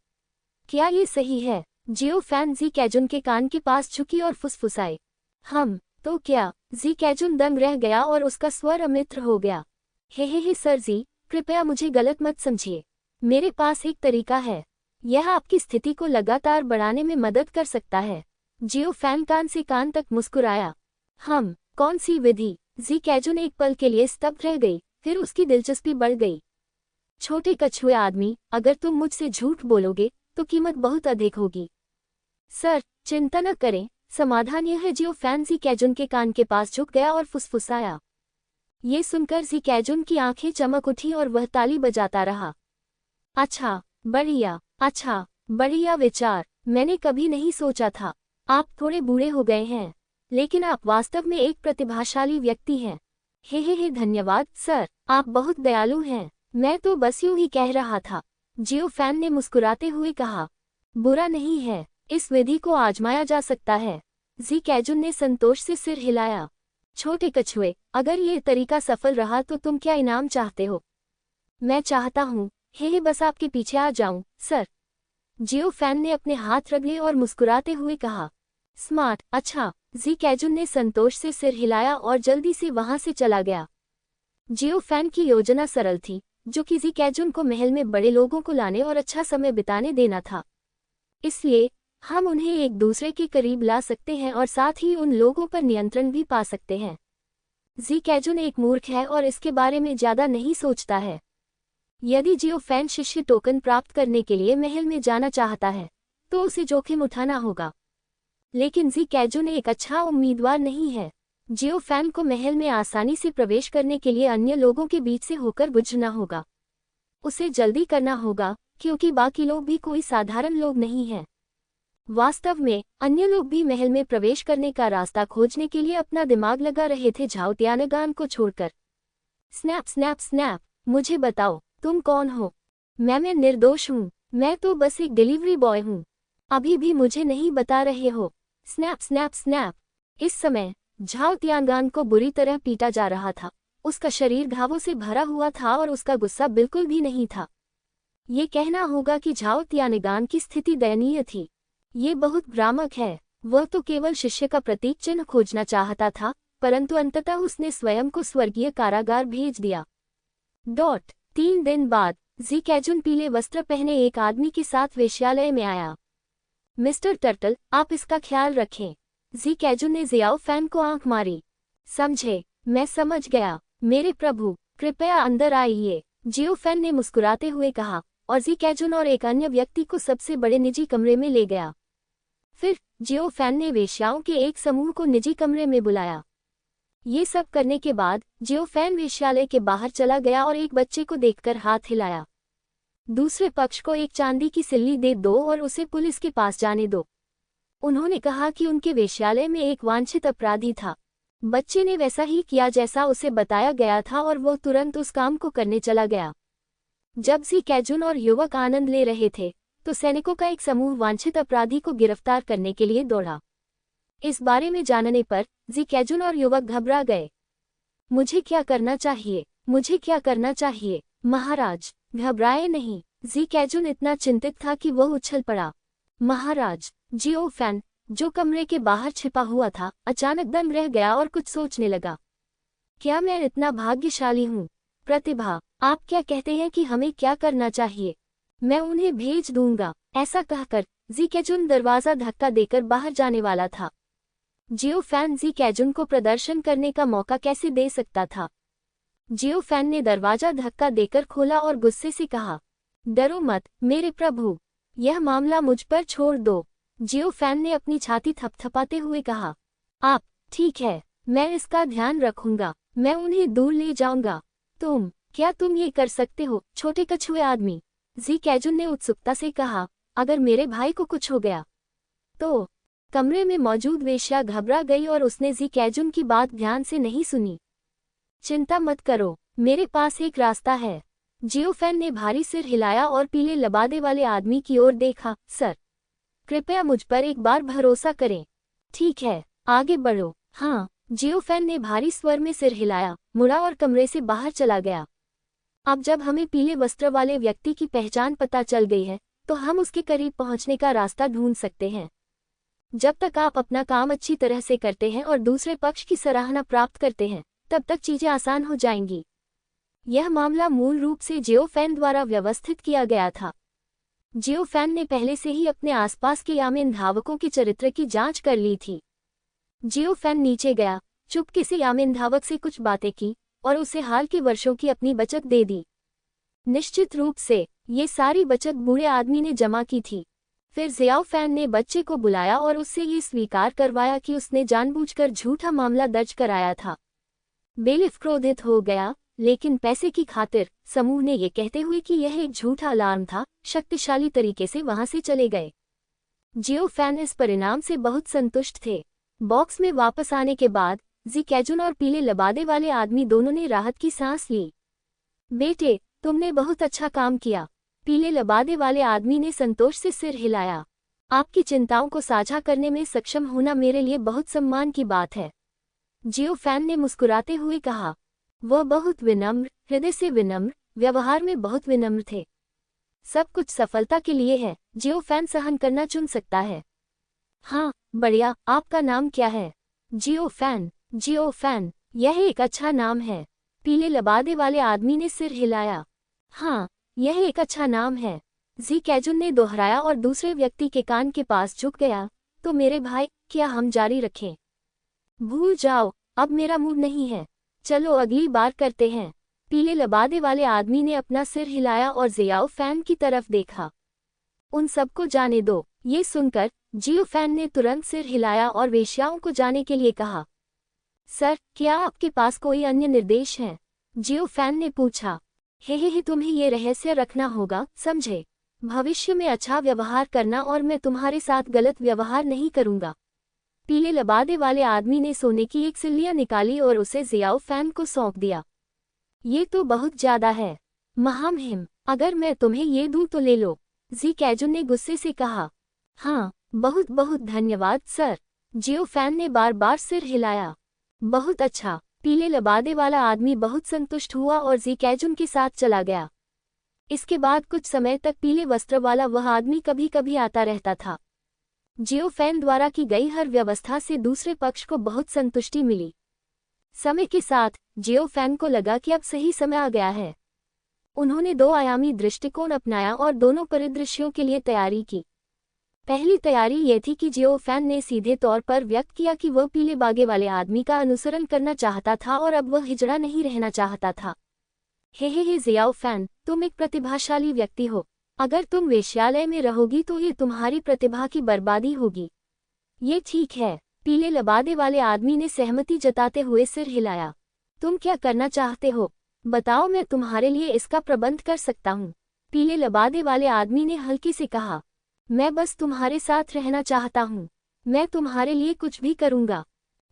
क्या ये सही है? जियो फैन जी कैजुन के कान के पास झुकी और फुसफुसाई। तो क्या? जी कैजुन दंग रह गया और उसका स्वर अमित्र हो गया। हे सर जी, कृपया मुझे गलत मत समझिए। मेरे पास एक तरीका है। यह आपकी स्थिति को लगातार बढ़ाने में मदद कर सकता है। जियो फैन कान से कान तक मुस्कुराया। कौन सी विधि? जी कैजुन एक पल के लिए स्तब्ध रह गई, फिर उसकी दिलचस्पी बढ़ गई। छोटे कछुए आदमी, अगर तुम मुझसे झूठ बोलोगे तो कीमत बहुत अधिक होगी। सर, चिंता न करें, समाधान यह है। जियो फैन जी कैजुन के कान के पास झुक गया और फुसफुसाया। ये सुनकर जी कैजुन की आंखें चमक उठी और वह ताली बजाता रहा। अच्छा बढ़िया विचार। मैंने कभी नहीं सोचा था। आप थोड़े बूढ़े हो गए हैं, लेकिन आप वास्तव में एक प्रतिभाशाली व्यक्ति हैं। हे धन्यवाद सर, आप बहुत दयालु हैं। मैं तो बस यूं ही कह रहा था। जियो फैन ने मुस्कुराते हुए कहा। बुरा नहीं है, इस विधि को आजमाया जा सकता है। जी कैजुन ने संतोष से सिर हिलाया। छोटे कछुए, अगर ये तरीका सफल रहा तो तुम क्या इनाम चाहते हो? मैं चाहता हूँ, हे बस आपके पीछे आ जाऊं, सर। जियो फैन ने अपने हाथ रगड़े और मुस्कुराते हुए कहा। स्मार्ट, अच्छा। जी कैजुन ने संतोष से सिर हिलाया और जल्दी से वहां से चला गया। जियो फैन की योजना सरल थी, जो कि जी कैजुन को महल में बड़े लोगों को लाने और अच्छा समय बिताने देना था। इसलिए हम उन्हें एक दूसरे के करीब ला सकते हैं और साथ ही उन लोगों पर नियंत्रण भी पा सकते हैं। जी कैजुन एक मूर्ख है और इसके बारे में ज्यादा नहीं सोचता है। यदि जियो फैन शिष्य टोकन प्राप्त करने के लिए महल में जाना चाहता है, तो उसे जोखिम उठाना होगा। लेकिन जी कैजुन एक अच्छा उम्मीदवार नहीं है। जियो फैन को महल में आसानी से प्रवेश करने के लिए अन्य लोगों के बीच से होकर गुजरना होगा। उसे जल्दी करना होगा, क्योंकि बाकी लोग भी कोई साधारण लोग नहीं हैं। वास्तव में अन्य लोग भी महल में प्रवेश करने का रास्ता खोजने के लिए अपना दिमाग लगा रहे थे, झाओ तियानगान को छोड़कर। स्नैप स्नैप स्नैप, मुझे बताओ, तुम कौन हो? मैं निर्दोष हूँ। मैं तो बस एक डिलीवरी बॉय हूँ। अभी भी मुझे नहीं बता रहे हो? Snap snap snap. इस समय झाओ तियानगान को बुरी तरह पीटा जा रहा था। उसका शरीर घावों से भरा हुआ था और उसका गुस्सा बिल्कुल भी नहीं था। ये कहना होगा कि झाओ तियानगान की स्थिति दयनीय थी। ये बहुत भ्रामक है। वह तो केवल शिष्य का प्रतीक चिन्ह खोजना चाहता था, परंतु अंततः उसने स्वयं को स्वर्गीय कारागार भेज दिया। 3 दिन बाद जी कैजुन पीले वस्त्र पहने एक आदमी के साथ वेश्यालय में आया। मिस्टर टर्टल, आप इसका ख्याल रखें। जी कैजुन ने जियाओ फैन को आंख मारी। समझे? मैं समझ गया मेरे प्रभु, कृपया अंदर आइए, जियो फैन ने मुस्कुराते हुए कहा, और जी कैजुन और एक अन्य व्यक्ति को सबसे बड़े निजी कमरे में ले गया। फिर जियो फैन ने वेश्याओं के एक समूह को निजी कमरे में बुलाया। ये सब करने के बाद जियो फैन वेश्यालय के बाहर चला गया और एक बच्चे को देखकर हाथ हिलाया। दूसरे पक्ष को एक चांदी की सिल्ली दे दो और उसे पुलिस के पास जाने दो। उन्होंने कहा कि उनके वेश्यालय में एक वांछित अपराधी था। बच्चे ने वैसा ही किया जैसा उसे बताया गया था और वो तुरंत उस काम को करने चला गया। जब जी कैजुन और युवक आनंद ले रहे थे, तो सैनिकों का एक समूह वांछित अपराधी को गिरफ्तार करने के लिए दौड़ा। इस बारे में जानने पर जी कैजुन और युवक घबरा गए। मुझे क्या करना चाहिए? मुझे क्या करना चाहिए? महाराज, घबराए नहीं। जी कैजुन इतना चिंतित था कि वह उछल पड़ा। महाराज, जियो फैन, जो कमरे के बाहर छिपा हुआ था, अचानक दंग रह गया और कुछ सोचने लगा। क्या मैं इतना भाग्यशाली हूँ? प्रतिभा, आप क्या कहते हैं कि हमें क्या करना चाहिए? मैं उन्हें भेज दूंगा। ऐसा कहकर जी कैजुन दरवाजा धक्का देकर बाहर जाने वाला था। जियो फैन जी कैजुन को प्रदर्शन करने का मौका कैसे दे सकता था? जियो फैन ने दरवाजा धक्का देकर खोला और गुस्से से कहा, डरो मत मेरे प्रभु, यह मामला मुझ पर छोड़ दो। जियो फैन ने अपनी छाती थपथपाते हुए कहा, आप, ठीक है, मैं इसका ध्यान रखूंगा। मैं उन्हें दूर ले जाऊंगा। क्या तुम ये कर सकते हो, छोटे कछुए आदमी? जी कैजुन ने उत्सुकता से कहा, अगर मेरे भाई को कुछ हो गया तो? कमरे में मौजूद वेश्या घबरा गई और उसने जी कैजुन की बात ध्यान से नहीं सुनी। चिंता मत करो, मेरे पास एक रास्ता है। जियो फैन ने भारी सिर हिलाया और पीले लबादे वाले आदमी की ओर देखा। सर, कृपया मुझ पर एक बार भरोसा करें। ठीक है, आगे बढ़ो। हाँ, जियो फैन ने भारी स्वर में सिर हिलाया, मुड़ा और कमरे से बाहर चला गया। अब जब हमें पीले वस्त्र वाले व्यक्ति की पहचान पता चल गई है, तो हम उसके करीब पहुंचने का रास्ता ढूंढ सकते हैं। जब तक आप अपना काम अच्छी तरह से करते हैं और दूसरे पक्ष की सराहना प्राप्त करते हैं, तब तक चीजें आसान हो जाएंगी। यह मामला मूल रूप से जियो फैन द्वारा व्यवस्थित किया गया था। जियो फैन ने पहले से ही अपने आसपास के यामिन धावकों के चरित्र की जांच कर ली थी। जियो फैन नीचे गया, चुपके से यामिन धावक से कुछ बातें की और उसे हाल के वर्षों की अपनी बचत दे दी। निश्चित रूप से ये सारी बचत बूढ़े आदमी ने जमा की थी। फिर जियाओ फैन ने बच्चे को बुलाया और उससे ये स्वीकार करवाया कि उसने जानबूझकर झूठा मामला दर्ज कराया था। बेलिफ क्रोधित हो गया, लेकिन पैसे की खातिर समूह ने ये कहते हुए कि यह एक झूठा अलार्म था, शक्तिशाली तरीके से वहां से चले गए। जियो फैन इस परिणाम से बहुत संतुष्ट थे। बॉक्स में वापस आने के बाद जी कैजुन और पीले लबादे वाले आदमी दोनों ने राहत की सांस ली। बेटे, तुमने बहुत अच्छा काम किया। पीले लबादे वाले आदमी ने संतोष से सिर हिलाया। आपकी चिंताओं को साझा करने में सक्षम होना मेरे लिए बहुत सम्मान की बात है। जियो फैन ने मुस्कुराते हुए कहा। वह बहुत विनम्र, हृदय से विनम्र, व्यवहार में बहुत विनम्र थे। सब कुछ सफलता के लिए है, जियो फैन सहन करना चुन सकता है। हाँ, बढ़िया, आपका नाम क्या है? जियो फैन। जियो फैन, यह एक अच्छा नाम है। पीले लबादे वाले आदमी ने सिर हिलाया। हाँ, यह एक अच्छा नाम है, जी कैजुन ने दोहराया और दूसरे व्यक्ति के कान के पास झुक गया। तो मेरे भाई, क्या हम जारी रखें? भूल जाओ, अब मेरा मूड नहीं है। चलो अगली बार करते हैं। पीले लबादे वाले आदमी ने अपना सिर हिलाया और जियाओ फैन की तरफ देखा। उन सबको जाने दो। ये सुनकर जियो फैन ने तुरंत सिर हिलाया और वेश्याओं को जाने के लिए कहा। सर, क्या आपके पास कोई अन्य निर्देश हैं? जियो फैन ने पूछा। हे, तुम्हें ये रहस्य रखना होगा, समझे? भविष्य में अच्छा व्यवहार करना और मैं तुम्हारे साथ गलत व्यवहार नहीं करूंगा। पीले लबादे वाले आदमी ने सोने की एक सिल्लियाँ निकाली और उसे जियाओ फैन को सौंप दिया। ये तो बहुत ज्यादा है, महामहिम, अगर मैं तुम्हें ये दूं तो ले लो, जी कैजुन ने गुस्से से कहा। हाँ, बहुत बहुत धन्यवाद सर। जियो फैन ने बार बार सिर हिलाया। बहुत अच्छा, पीले लबादे वाला आदमी बहुत संतुष्ट हुआ और जी कैजुन के साथ चला गया। इसके बाद कुछ समय तक पीले वस्त्र वाला वह आदमी कभी कभी आता रहता था। जियो फैन द्वारा की गई हर व्यवस्था से दूसरे पक्ष को बहुत संतुष्टि मिली। समय के साथ जियो फैन को लगा कि अब सही समय आ गया है। उन्होंने 2 आयामी दृष्टिकोण अपनाया और दोनों परिदृश्यों के लिए तैयारी की। पहली तैयारी ये थी कि जियो फैन ने सीधे तौर पर व्यक्त किया कि वह पीले बागे वाले आदमी का अनुसरण करना चाहता था और अब वह हिजड़ा नहीं रहना चाहता था। हे जियाओ फैन, तुम एक प्रतिभाशाली व्यक्ति हो। अगर तुम वेश्यालय में रहोगी तो ये तुम्हारी प्रतिभा की बर्बादी होगी। ये ठीक है, पीले लबादे वाले आदमी ने सहमति जताते हुए सिर हिलाया। तुम क्या करना चाहते हो? बताओ, मैं तुम्हारे लिए इसका प्रबंध कर सकता हूँ। पीले लबादे वाले आदमी ने हल्के से कहा। मैं बस तुम्हारे साथ रहना चाहता हूँ। मैं तुम्हारे लिए कुछ भी करूँगा।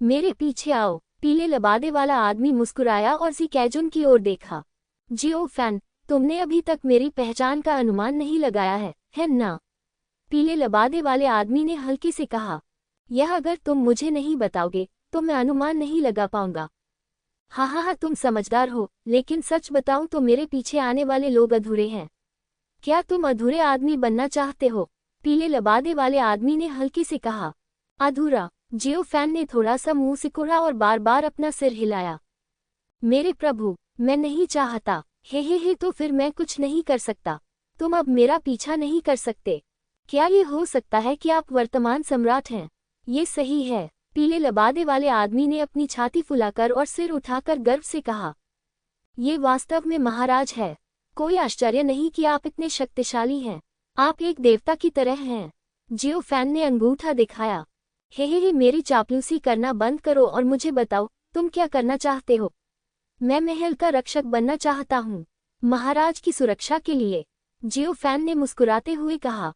मेरे पीछे आओ। पीले लबादे वाला आदमी मुस्कुराया और जी कैजुन की ओर देखा। जियो फैन, तुमने अभी तक मेरी पहचान का अनुमान नहीं लगाया है ना? पीले लबादे वाले आदमी ने हल्के से कहा। यह अगर तुम मुझे नहीं बताओगे तो मैं अनुमान नहीं लगा पाऊंगा। हाँ, तुम समझदार हो, लेकिन सच बताऊं तो मेरे पीछे आने वाले लोग अधूरे हैं। क्या तुम अधूरे आदमी बनना चाहते हो? पीले लबादे वाले आदमी ने हल्के से कहा। अधूरा? जियो फैन ने थोड़ा सा मुंह सिकुड़ा और बार बार अपना सिर हिलाया। मेरे प्रभु, मैं नहीं चाहता। हे, तो फिर मैं कुछ नहीं कर सकता। तुम अब मेरा पीछा नहीं कर सकते। क्या ये हो सकता है कि आप वर्तमान सम्राट हैं? ये सही है, पीले लबादे वाले आदमी ने अपनी छाती फुलाकर और सिर उठाकर गर्व से कहा। ये वास्तव में महाराज है। कोई आश्चर्य नहीं कि आप इतने शक्तिशाली हैं। आप एक देवता की तरह हैं। जियो फैन ने अंगूठा दिखाया। हे, मेरी चापलूसी करना बंद करो और मुझे बताओ, तुम क्या करना चाहते हो? मैं महल का रक्षक बनना चाहता हूँ, महाराज की सुरक्षा के लिए। जियो फैन ने मुस्कुराते हुए कहा।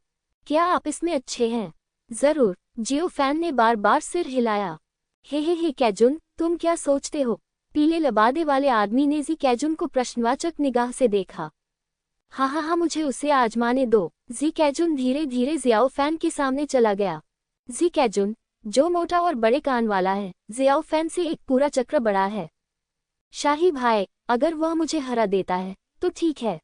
क्या आप इसमें अच्छे हैं? जरूर, जियो फैन ने बार बार सिर हिलाया। हे कैजुन, तुम क्या सोचते हो? पीले लबादे वाले आदमी ने जी कैजुन को प्रश्नवाचक निगाह से देखा। हाँ, मुझे उसे आजमाने दो। जी कैजुन धीरे धीरे जियाओ फैन के सामने चला गया। जी कैजुन, जो मोटा और बड़े कान वाला है, जियाओ फैन से एक पूरा चक्र बड़ा है। शाही भाई, अगर वह मुझे हरा देता है तो ठीक है,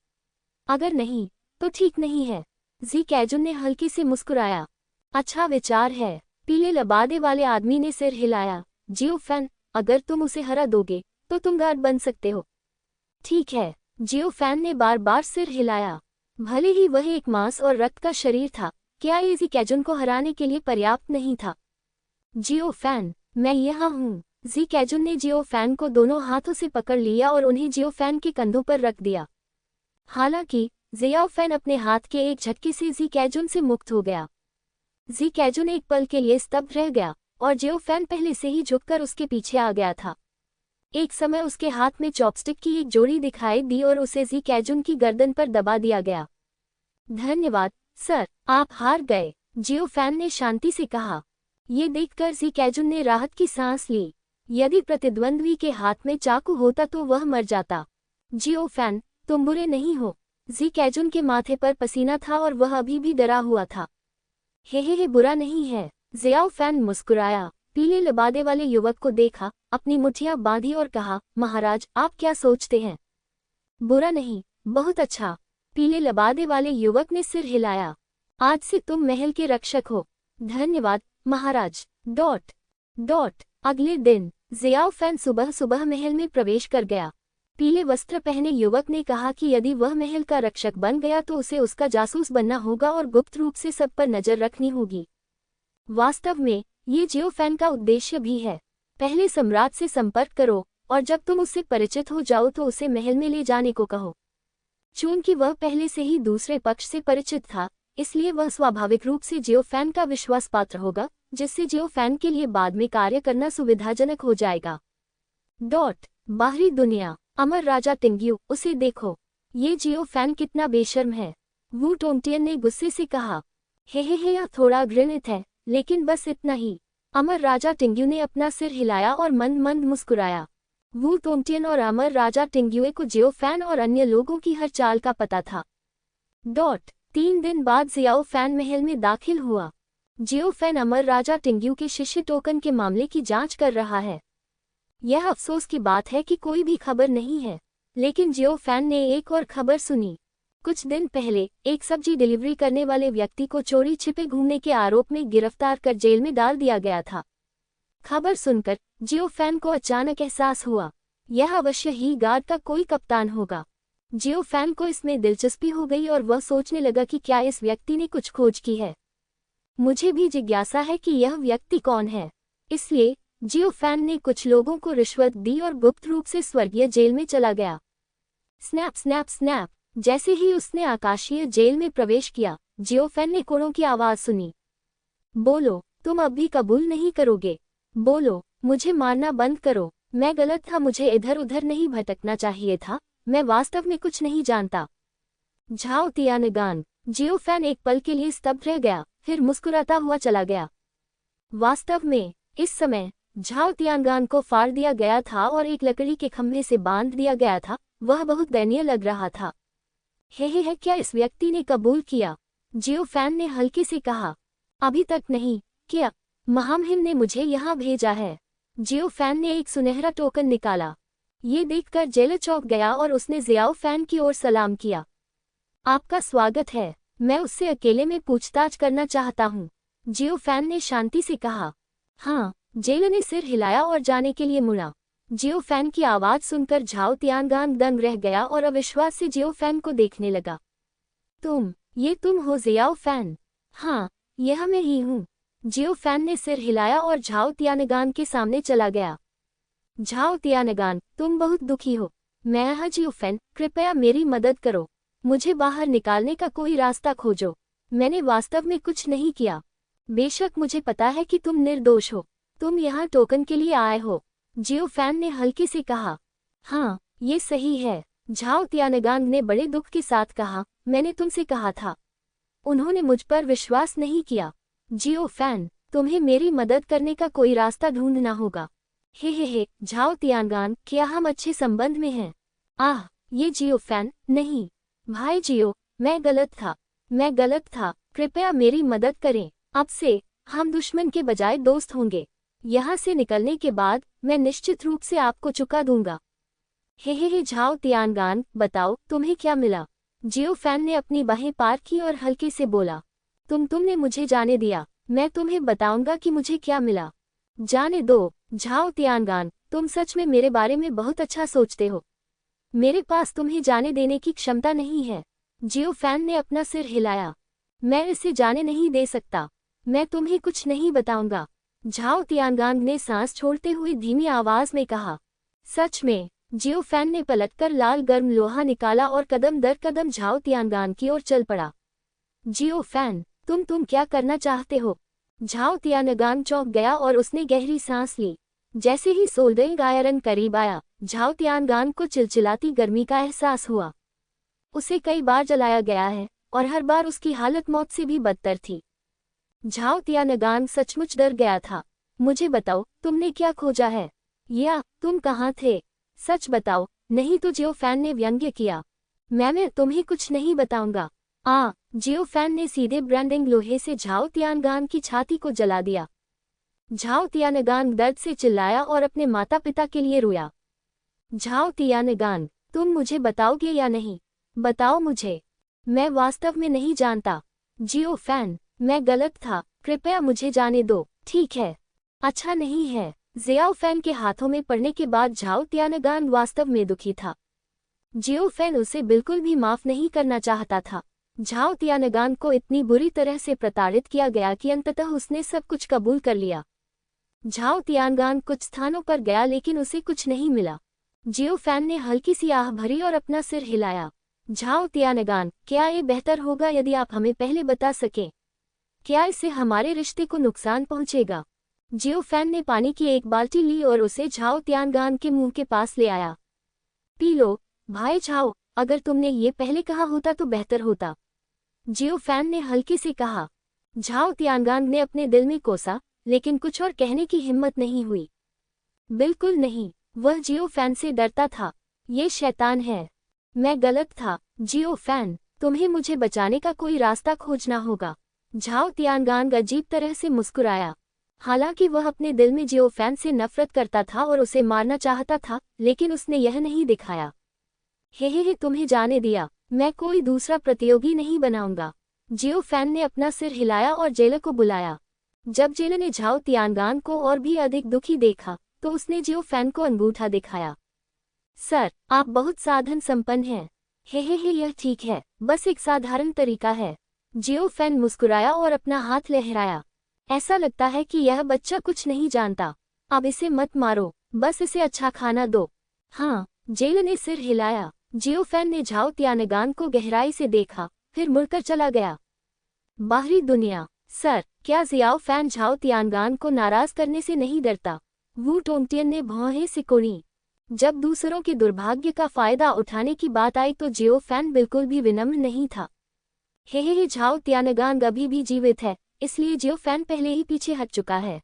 अगर नहीं तो ठीक नहीं है। जी कैजुन ने हल्के से मुस्कुराया। अच्छा विचार है। पीले लबादे वाले आदमी ने सिर हिलाया। जियो फैन, अगर तुम उसे हरा दोगे तो तुम गार्ड बन सकते हो। ठीक है, जियो फैन ने बार बार सिर हिलाया। भले ही वह एक मांस और रक्त का शरीर था, क्या ये जी कैजुन को हराने के लिए पर्याप्त नहीं था? जियो फैन, मैं यहाँ हूँ। जी कैजुन ने जियो फैन को दोनों हाथों से पकड़ लिया और उन्हें जियो फैन के कंधों पर रख दिया। हालांकि जियाओ फैन अपने हाथ के एक झटके से जी कैजुन से मुक्त हो गया। जी कैजुन एक पल के लिए स्तब्ध रह गया और जियो फैन पहले से ही झुककर उसके पीछे आ गया था। एक समय उसके हाथ में चॉपस्टिक की एक जोड़ी दिखाई दी और उसे जी कैजुन की गर्दन पर दबा दिया गया। धन्यवाद सर, आप हार गए, जियो फैन ने शांति से कहा। ये देखकर जी कैजुन ने राहत की सांस ली। यदि प्रतिद्वंद्वी के हाथ में चाकू होता तो वह मर जाता। जियो फैन, तुम बुरे नहीं हो। जी कैजुन के माथे पर पसीना था और वह अभी भी डरा हुआ था। हे, बुरा नहीं है। जियाओ फैन मुस्कुराया। पीले लबादे वाले युवक को देखा, अपनी मुट्ठियां बांधी और कहा, महाराज आप क्या सोचते हैं? बुरा नहीं, बहुत अच्छा। पीले लबादे वाले युवक ने सिर हिलाया। आज से तुम महल के रक्षक हो। धन्यवाद महाराज। डॉट डॉट अगले दिन ज़ियाओ फैन सुबह सुबह महल में प्रवेश कर गया। पीले वस्त्र पहने युवक ने कहा कि यदि वह महल का रक्षक बन गया तो उसे उसका जासूस बनना होगा और गुप्त रूप से सब पर नजर रखनी होगी। वास्तव में ये ज़ियाओ फैन का उद्देश्य भी है। पहले सम्राट से संपर्क करो और जब तुम उससे परिचित हो जाओ तो उसे महल में ले जाने को कहो। चूंकि वह पहले से ही दूसरे पक्ष से परिचित था, इसलिए वह स्वाभाविक रूप से ज़ियाओ फैन का विश्वास पात्र होगा, जिससे ज़ियाओ फैन के लिए बाद में कार्य करना सुविधाजनक हो जाएगा। डॉट बाहरी दुनिया। अमर राजा टिंग्यू, उसे देखो, ये ज़ियाओ फैन कितना बेशर्म है। वू टोंगटियन ने गुस्से से कहा। हे यह थोड़ा घृणित है, लेकिन बस इतना ही। अमर राजा टिंग्यू ने अपना सिर हिलाया और मंद मंद मुस्कुराया। वू टोंगटियन और अमर राजा टिंग्यू को ज़ियाओ फैन और अन्य लोगों की हर चाल का पता था। डॉट 3 दिन बाद ज़ियाओ फैन महल में दाखिल हुआ। ज़ियाओ फैन अमर राजा टिंग्यू के शिष्य टोकन के मामले की जांच कर रहा है। यह अफसोस की बात है कि कोई भी खबर नहीं है, लेकिन ज़ियाओ फैन ने एक और खबर सुनी। कुछ दिन पहले एक सब्जी डिलीवरी करने वाले व्यक्ति को चोरी छिपे घूमने के आरोप में गिरफ्तार कर जेल में डाल दिया गया था। खबर सुनकर ज़ियाओ फैन को अचानक एहसास हुआ, यह अवश्य ही गार्ड का कोई कप्तान होगा। ज़ियाओ फैन को इसमें दिलचस्पी हो गई और वह सोचने लगा कि क्या इस व्यक्ति ने कुछ खोज की है। मुझे भी जिज्ञासा है कि यह व्यक्ति कौन है। इसलिए ज़ियाओ फैन ने कुछ लोगों को रिश्वत दी और गुप्त रूप से स्वर्गीय जेल में चला गया। Snap snap snap. जैसे ही उसने आकाशीय जेल में प्रवेश किया, ज़ियाओ फैन ने कोड़ों की आवाज सुनी। बोलो, तुम अब भी कबूल नहीं करोगे? बोलो, मुझे मारना बंद करो। मैं गलत था, मुझे इधर उधर नहीं भटकना चाहिए था, मैं वास्तव में कुछ नहीं जानता। झाओ तियानगान। ज़ियाओ फैन एक पल के लिए स्तब्ध रह गया, फिर मुस्कुराता हुआ चला गया। वास्तव में इस समय झाओ तियानगान को फाड़ दिया गया था और एक लकड़ी के खंभे से बांध दिया गया था। वह बहुत दयनीय लग रहा था। हे क्या इस व्यक्ति ने कबूल किया? ज़ियाओ फैन ने हल्के से कहा। अभी तक नहीं। क्या? महामहिम ने मुझे यहाँ भेजा है। ज़ियाओ फैन ने एक सुनहरा टोकन निकाला। ये देखकर जेलर चौंक गया और उसने ज़ियाओ फैन की ओर सलाम किया। आपका स्वागत है, मैं उससे अकेले में पूछताछ करना चाहता हूँ। ज़ियाओ फैन ने शांति से कहा। हाँ। जेलर ने सिर हिलाया और जाने के लिए मुड़ा। ज़ियाओ फैन की आवाज़ सुनकर झाओ तियानगान दंग रह गया और अविश्वास से ज़ियाओ फैन को देखने लगा। तुम हो ज़ियाओ फैन? हाँ, यह मैं ही हूँ। ज़ियाओ फैन ने सिर हिलाया और झाओ तियानगान के सामने चला गया। झाओ तियानगान, तुम बहुत दुखी हो। मैं हाँ ज़ियाओ फैन, कृपया मेरी मदद करो। मुझे बाहर निकालने का कोई रास्ता खोजो। मैंने वास्तव में कुछ नहीं किया। बेशक मुझे पता है कि तुम निर्दोष हो। तुम यहाँ टोकन के लिए आए हो। ज़ियाओ फैन ने हल्के से कहा। हाँ, ये सही है। झाओ तियानगान ने बड़े दुख के साथ कहा, मैंने तुमसे कहा था। उन्होंने मुझ पर विश्वास नहीं किया। ज़ियाओ फैन, तुम्हें मेरी मदद करने का कोई रास्ता ढूंढना होगा। हे झाओ तियानगान, क्या हम अच्छे संबंध में हैं? आह, ये ज़ियाओ फैन, नहीं। भाई ज़ियाओ, मैं गलत था, कृपया मेरी मदद करें। अब से हम दुश्मन के बजाय दोस्त होंगे। यहाँ से निकलने के बाद मैं निश्चित रूप से आपको चुका दूंगा। हे झाओ तियानगान, बताओ तुम्हें क्या मिला? ज़ियाओ फैन ने अपनी बाहें पार की और हल्के से बोला। तुमने मुझे जाने दिया, मैं तुम्हें बताऊंगा कि मुझे क्या मिला। जाने दो। झाओ तियानगान, तुम सच में मेरे बारे में बहुत अच्छा सोचते हो। मेरे पास तुम्हें जाने देने की क्षमता नहीं है। ज़ियाओ फैन ने अपना सिर हिलाया। मैं इसे जाने नहीं दे सकता। मैं तुम्हें कुछ नहीं बताऊंगा। झाओ तियानगान ने सांस छोड़ते हुए धीमी आवाज में कहा। सच में? ज़ियाओ फैन ने पलटकर लाल गर्म लोहा निकाला और कदम दर कदम झाओ तियानगान की ओर चल पड़ा। ज़ियाओ फैन, तुम क्या करना चाहते हो? झाओ तियानगान चौंक गया और उसने गहरी सांस ली। जैसे ही सोल्डरिंग आयरन करीब आया, झाओ तियानगान को चिलचिलाती गर्मी का एहसास हुआ। उसे कई बार जलाया गया है और हर बार उसकी हालत मौत से भी बदतर थी। झाओ तियानगान सचमुच डर गया था। मुझे बताओ, तुमने क्या खोजा है? या तुम कहाँ थे? सच बताओ, नहीं तो ज़ियाओ फैन ने व्यंग्य किया। मैं तुम्हें कुछ नहीं बताऊंगा। ज़ियाओ फैन ने सीधे ब्रांडिंग लोहे से झाओ तियानगान की छाती को जला दिया। झाओ तियानगान दर्द से चिल्लाया और अपने माता पिता के लिए रोया। झाओ तियानगान, तुम मुझे बताओगे या नहीं? बताओ मुझे। मैं वास्तव में नहीं जानता। जियो फैन, मैं गलत था, कृपया मुझे जाने दो। ठीक है। अच्छा नहीं है। जियाओ फैन के हाथों में पड़ने के बाद झाओ तियानगान वास्तव में दुखी था। जियो फैन उसे बिल्कुल भी माफ नहीं करना चाहता था। झाओ तियानगान को इतनी बुरी तरह से प्रताड़ित किया गया कि अंततः उसने सब कुछ कबूल कर लिया। झाओ तियानगान कुछ स्थानों पर गया लेकिन उसे कुछ नहीं मिला। जियो फैन ने हल्की सी आह भरी और अपना सिर हिलाया। झाओ तियानगान, क्या ये बेहतर होगा यदि आप हमें पहले बता सकें? क्या इससे हमारे रिश्ते को नुकसान पहुंचेगा? जियो फैन ने पानी की एक बाल्टी ली और उसे झाओ तियानगान के मुंह के पास ले आया। पी लो, भाई झाओ, अगर तुमने ये पहले कहा होता तो बेहतर होता, जियो फैन ने हल्के से कहा। झाओ तियानगान ने अपने दिल में कोसा, लेकिन कुछ और कहने की हिम्मत नहीं हुई। बिल्कुल नहीं, वह जियो फैन से डरता था। ये शैतान है। मैं गलत था, जियो फैन, तुम्हें मुझे बचाने का कोई रास्ता खोजना होगा। झाओ तियानगान अजीब तरह से मुस्कुराया। हालांकि वह अपने दिल में जियो फैन से नफरत करता था और उसे मारना चाहता था, लेकिन उसने यह नहीं दिखाया। हे, तुम्हें जाने दिया, मैं कोई दूसरा प्रतियोगी नहीं बनाऊंगा। जियो फैन ने अपना सिर हिलाया और जेलर को बुलाया। जब जेलर ने झाओ तियानगान को और भी अधिक दुखी देखा, तो उसने जियो फैन को अंगूठा दिखाया। सर, आप बहुत साधन संपन्न हैं। हे, यह ठीक है, बस एक साधारण तरीका है। जियो फैन मुस्कुराया और अपना हाथ लहराया। ऐसा लगता है कि यह बच्चा कुछ नहीं जानता। अब इसे मत मारो, बस इसे अच्छा खाना दो। हाँ, जेलर ने सिर हिलाया। जियो फैन ने झाओ तियानगान को गहराई से देखा, फिर मुड़कर चला गया। बाहरी दुनिया। सर, क्या जियाओ फैन झाओ तियानगान को नाराज करने से नहीं डरता? वू टोंगटियन ने भौहें सिकोड़ी। जब दूसरों के दुर्भाग्य का फायदा उठाने की बात आई तो जियो फैन बिल्कुल भी विनम्र नहीं था। हे, झाओ तियानगान अभी भी जीवित है, इसलिए जियो फैन पहले ही पीछे हट चुका है।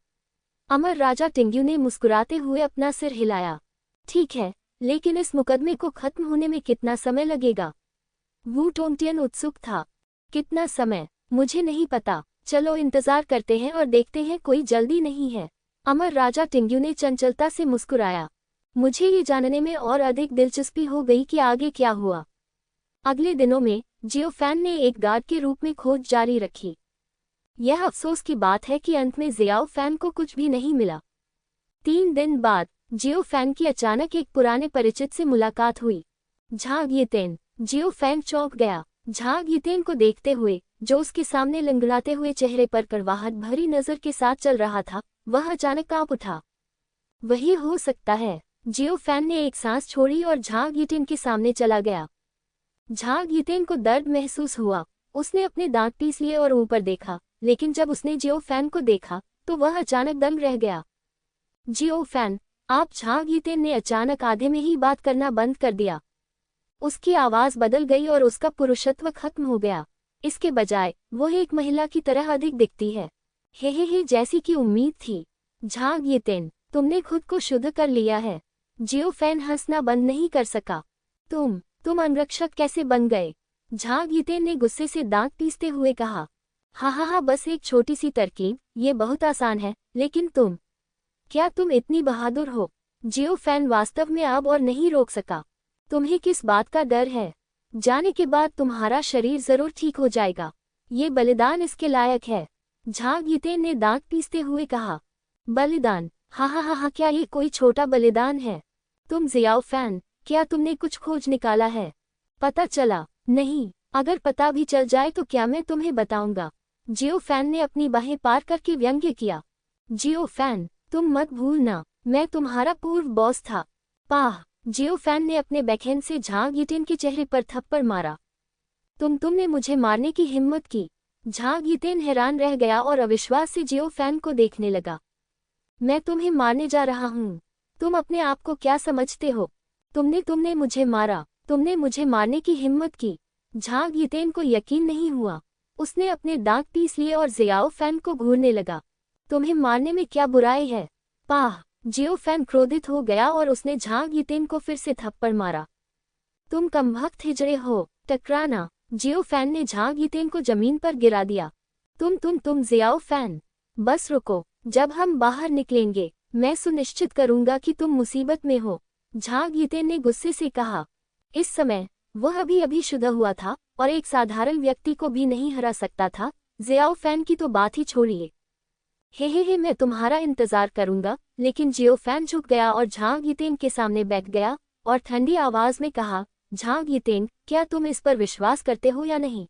अमर राजा टिंग्यू ने मुस्कुराते हुए अपना सिर हिलाया। ठीक है, लेकिन इस मुकदमे को खत्म होने में कितना समय लगेगा? वू टोंगटियन उत्सुक था। कितना समय? मुझे नहीं पता। चलो इंतजार करते हैं और देखते हैं, कोई जल्दी नहीं है। अमर राजा टिंग्यू ने चंचलता से मुस्कुराया। मुझे ये जानने में और अधिक दिलचस्पी हो गई कि आगे क्या हुआ। अगले दिनों में जियो फैन ने एक गार्ड के रूप में खोज जारी रखी। यह अफसोस की बात है कि अंत में जियाओ फैन को कुछ भी नहीं मिला। 3 दिन बाद जियो फैन की अचानक एक पुराने परिचित से मुलाकात हुई। झांग यितेन। जियो फैन चौंक गया। झांग यितेन को देखते हुए, जो उसके सामने लंगड़ाते हुए चेहरे पर कड़वाहट भरी नजर के साथ चल रहा था, वह अचानक कांप उठा। वही हो सकता है। जियो फैन ने एक सांस छोड़ी और झांग यितेन के सामने चला गया। झांग यितेन को दर्द महसूस हुआ। उसने अपने दांत पीस लिए और ऊपर देखा, लेकिन जब उसने जियो फैन को देखा तो वह अचानक दंग रह गया। जियो फैन, आप? झांग यितेन ने अचानक आधे में ही बात करना बंद कर दिया। उसकी आवाज बदल गई और उसका पुरुषत्व खत्म हो गया। इसके बजाय वो एक महिला की तरह अधिक दिखती है। हे, जैसी कि उम्मीद थी। झांग यितेन, तुमने खुद को शुद्ध कर लिया है। जियो फैन हंसना बंद नहीं कर सका। तुम अंगरक्षक कैसे बन गए? झांग यितेन ने गुस्से से दांत पीसते हुए कहा। हा, बस एक छोटी सी तरकीब, ये बहुत आसान है, लेकिन क्या तुम इतनी बहादुर हो? जियो फैन वास्तव में अब और नहीं रोक सका। तुम्हें किस बात का डर है? जाने के बाद तुम्हारा शरीर जरूर ठीक हो जाएगा। ये बलिदान इसके लायक है। झांग यितेन ने दांत पीसते हुए कहा। बलिदान? हा, क्या ये कोई छोटा बलिदान है? तुम जियाओ फैन, क्या तुमने कुछ खोज निकाला है? पता चला? नहीं। अगर पता भी चल जाए तो क्या मैं तुम्हें बताऊंगा? जियो फैन ने अपनी बाहें पार करके व्यंग्य किया। जियो फैन, तुम मत भूलना, मैं तुम्हारा पूर्व बॉस था। पाह! जियो फैन ने अपने बैकहैंड से झांग यितेन के चेहरे पर थप्पड़ मारा। तुमने मुझे मारने की हिम्मत की? झांग यितेन हैरान रह गया और अविश्वास से जियो फैन को देखने लगा। मैं तुम्हें मारने जा रहा हूँ। तुम अपने आप को क्या समझते हो? तुमने मुझे मारा। तुमने मुझे मारने की हिम्मत की। झांग यितेन को यकीन नहीं हुआ। उसने अपने दांत पीस लिए और जियाओ फैन को घूरने लगा। तुम्हें मारने में क्या बुराई है? पाह! जियो फैन क्रोधित हो गया और उसने झांग यितेन को फिर से थप्पड़ मारा। तुम कमबख्त हिजड़े हो, टकराना! जियो फैन ने झांग यितेन को जमीन पर गिरा दिया। तुम जियाओ फैन, बस रुको। जब हम बाहर निकलेंगे मैं सुनिश्चित करूंगा कि तुम मुसीबत में हो, झांग यीतेन ने गुस्से से कहा। इस समय वह अभी अभी शुदा हुआ था और एक साधारण व्यक्ति को भी नहीं हरा सकता था। जियाओ फैन की तो बात ही छोड़िए। हे मैं तुम्हारा इंतजार करूंगा। लेकिन जियो फैन झुक गया और झांग यीतेन के सामने बैठ गया और ठंडी आवाज में कहा, झांग यीतेन, क्या तुम इस पर विश्वास करते हो या नहीं?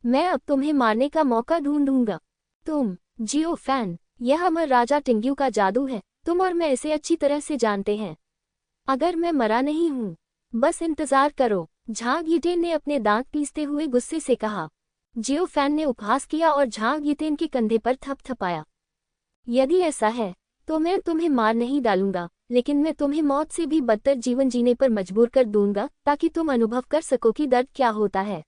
मैं अब तुम्हें मारने का मौका ढूंढूंगा। तुम जियो फैन, यह अमर राजा टिंग्यू का जादू है। तुम और मैं इसे अच्छी तरह से जानते हैं। अगर मैं मरा नहीं हूं, बस इंतजार करो, झांग यीतेन ने अपने दांत पीसते हुए गुस्से से कहा। जियो फैन ने उपहास किया और झांग यीतेन के कंधे पर थपथपाया। यदि ऐसा है तो मैं तुम्हें मार नहीं डालूंगा, लेकिन मैं तुम्हें मौत से भी बदतर जीवन जीने पर मजबूर कर दूंगा ताकि तुम अनुभव कर सको कि दर्द क्या होता है।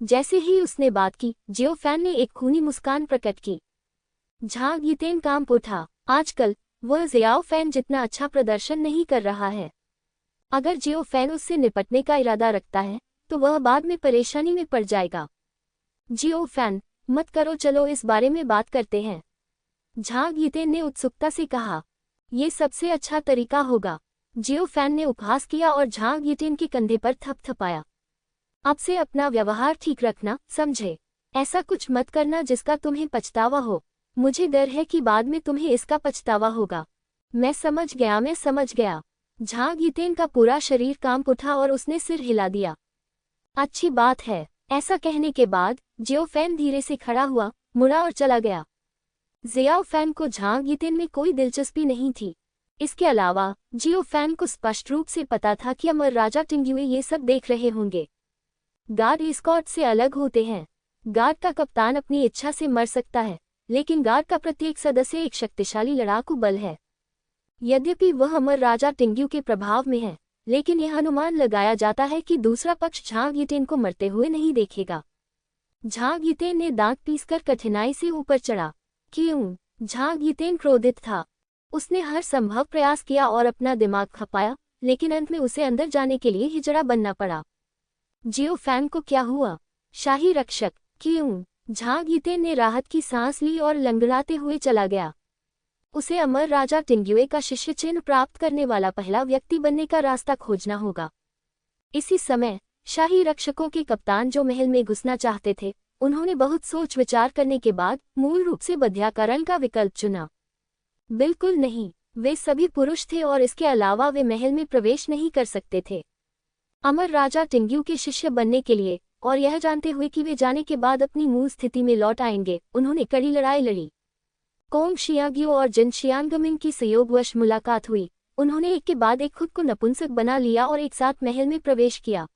जैसे ही उसने बात की, जियो फैन ने एक खूनी मुस्कान प्रकट की। झांग यीतेन कांप उठा। आजकल वह जियाओ फैन जितना अच्छा प्रदर्शन नहीं कर रहा है। अगर जियो फैन उससे निपटने का इरादा रखता है तो वह बाद में परेशानी में पड़ जाएगा। जियो फैन, मत करो, चलो इस बारे में बात करते हैं, झांग यीतेन ने उत्सुकता से कहा। ये सबसे अच्छा तरीका होगा। जियो फैन ने उपहास किया और झांग यीतेन के कंधे पर थपथपाया। अब से अपना व्यवहार ठीक रखना, समझे? ऐसा कुछ मत करना जिसका तुम्हें पछतावा हो। मुझे डर है कि बाद में तुम्हें इसका पछतावा होगा। मैं समझ गया। झांग यीतेन का पूरा शरीर कांप उठा और उसने सिर हिला दिया। अच्छी बात है। ऐसा कहने के बाद जियो फैन धीरे से खड़ा हुआ, मुड़ा और चला गया। जियाओ फैन को झांग यीतेन में कोई दिलचस्पी नहीं थी। इसके अलावा जियो फैन को स्पष्ट रूप से पता था कि अमर राजा टिंग्यू ये सब देख रहे होंगे। गार्ड एस्कॉर्ट से अलग होते हैं। गार्ड का कप्तान अपनी इच्छा से मर सकता है, लेकिन गार्ड का प्रत्येक सदस्य एक शक्तिशाली लड़ाकू बल है। यद्यपि वह अमर राजा टिंग्यू के प्रभाव में है, लेकिन यह अनुमान लगाया जाता है कि दूसरा पक्ष झांग यीतेन को मरते हुए नहीं देखेगा। झांग यीतेन ने दांत पीसकर कठिनाई से ऊपर चढ़ा। क्यों? झांग यीतेन क्रोधित था। उसने हर संभव प्रयास किया और अपना दिमाग खपाया, लेकिन अंत में उसे अंदर जाने के लिए हिजड़ा बनना पड़ा। जियो फैन को क्या हुआ? शाही रक्षक, क्यों? झांग यीतेन ने राहत की सांस ली और लंगड़ाते हुए चला गया। उसे अमर राजा टिंग्यू का शिष्य चिन्ह प्राप्त करने वाला पहला व्यक्ति बनने का रास्ता खोजना होगा। इसी समय शाही रक्षकों के कप्तान जो महल में घुसना चाहते थे, उन्होंने बहुत सोच विचार करने के बाद मूल रूप से बंध्याकरण का विकल्प चुना। बिल्कुल नहीं, वे सभी पुरुष थे और इसके अलावा वे महल में प्रवेश नहीं कर सकते थे। अमर राजा टिंग्यू के शिष्य बनने के लिए और यह जानते हुए कि वे जाने के बाद अपनी मूल स्थिति में लौट आएंगे, उन्होंने कड़ी लड़ाई लड़ी। कोंग शियांग्यू और जिन शियांगमिंग की संयोगवश मुलाकात हुई। उन्होंने एक के बाद एक खुद को नपुंसक बना लिया और एक साथ महल में प्रवेश किया।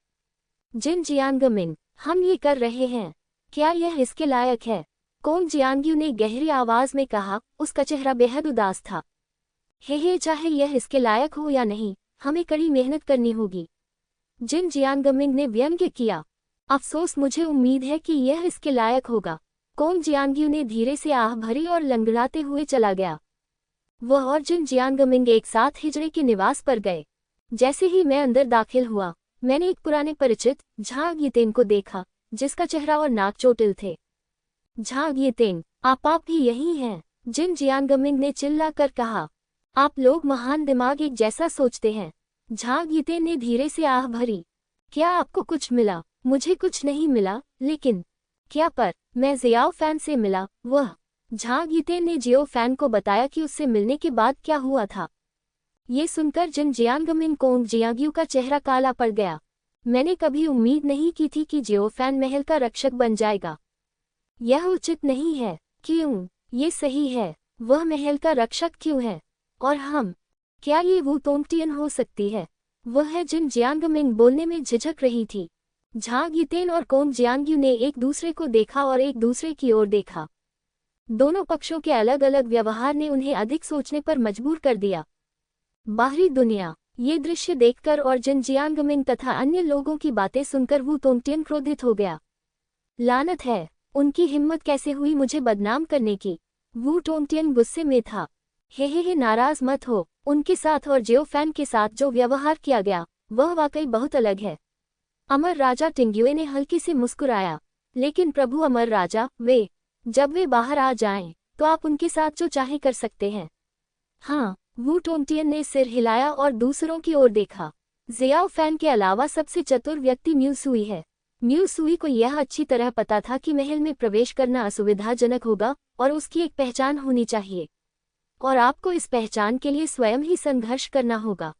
जिन जियांगमिंग, हम ये कर रहे हैं, क्या यह इसके लायक है? कोंग जियांग्यू ने गहरी आवाज में कहा। उसका चेहरा बेहद उदास था। हे चाहे यह इसके लायक हो या नहीं, हमें कड़ी मेहनत करनी होगी, जिन जियांगमिंग ने व्यंग्य किया। अफसोस, मुझे उम्मीद है कि यह इसके लायक होगा। कोंग जियांग्यू ने धीरे से आह भरी और लंगड़ाते हुए चला गया। वह और जिन जियांगमिंग एक साथ हिजड़े के निवास पर गए। जैसे ही मैं अंदर दाखिल हुआ, मैंने एक पुराने परिचित झांग यीतेन को देखा, जिसका चेहरा और नाक चोटिल थे। झांग यीतेन, आप भी यही हैं? जिन जियांगमिंग ने चिल्लाकर कहा। आप लोग महान दिमाग एक जैसा सोचते हैं। झांग यीतेन ने धीरे से आह भरी। क्या आपको कुछ मिला? मुझे कुछ नहीं मिला, लेकिन क्या? पर मैं जियाओ फैन से मिला। वह झांग यीतेन ने जियो फैन को बताया कि उससे मिलने के बाद क्या हुआ था। ये सुनकर जिन जियांगमिंग कोंग जियांग्यू का चेहरा काला पड़ गया। मैंने कभी उम्मीद नहीं की थी कि जियो फैन महल का रक्षक बन जाएगा। यह उचित नहीं है। क्यों? ये सही है। वह महल का रक्षक क्यों है? और हम? क्या ये वू तोंगटियन हो सकती है? वह है जिन जियांगमिंग बोलने में झिझक रही थी। झांग यीतेन और कोंग जियांग्यू ने एक दूसरे को देखा और एक दूसरे की ओर देखा। दोनों पक्षों के अलग अलग व्यवहार ने उन्हें अधिक सोचने पर मजबूर कर दिया। बाहरी दुनिया ये दृश्य देखकर और जिन जियांगमिंग तथा अन्य लोगों की बातें सुनकर वू तोंगटियन क्रोधित हो गया। लानत है, उनकी हिम्मत कैसे हुई मुझे बदनाम करने की। वू तोंगटियन गुस्से में था। हे नाराज मत हो। उनके साथ और जियो फैन के साथ जो व्यवहार किया गया वह वाकई बहुत अलग है। अमर राजा टिंग्यू ने हल्की से मुस्कुराया। लेकिन प्रभु अमर राजा, जब वे बाहर आ जाएं, तो आप उनके साथ जो चाहे कर सकते हैं। हाँ, वू टोंगटियन ने सिर हिलाया और दूसरों की ओर देखा। ज़ियाओ फैन के अलावा सबसे चतुर व्यक्ति म्यू सुई है। म्यू सुई को यह अच्छी तरह पता था कि महल में प्रवेश करना असुविधाजनक होगा और उसकी एक पहचान होनी चाहिए। और आपको इस पहचान के लिए स्वयं ही संघर्ष करना होगा।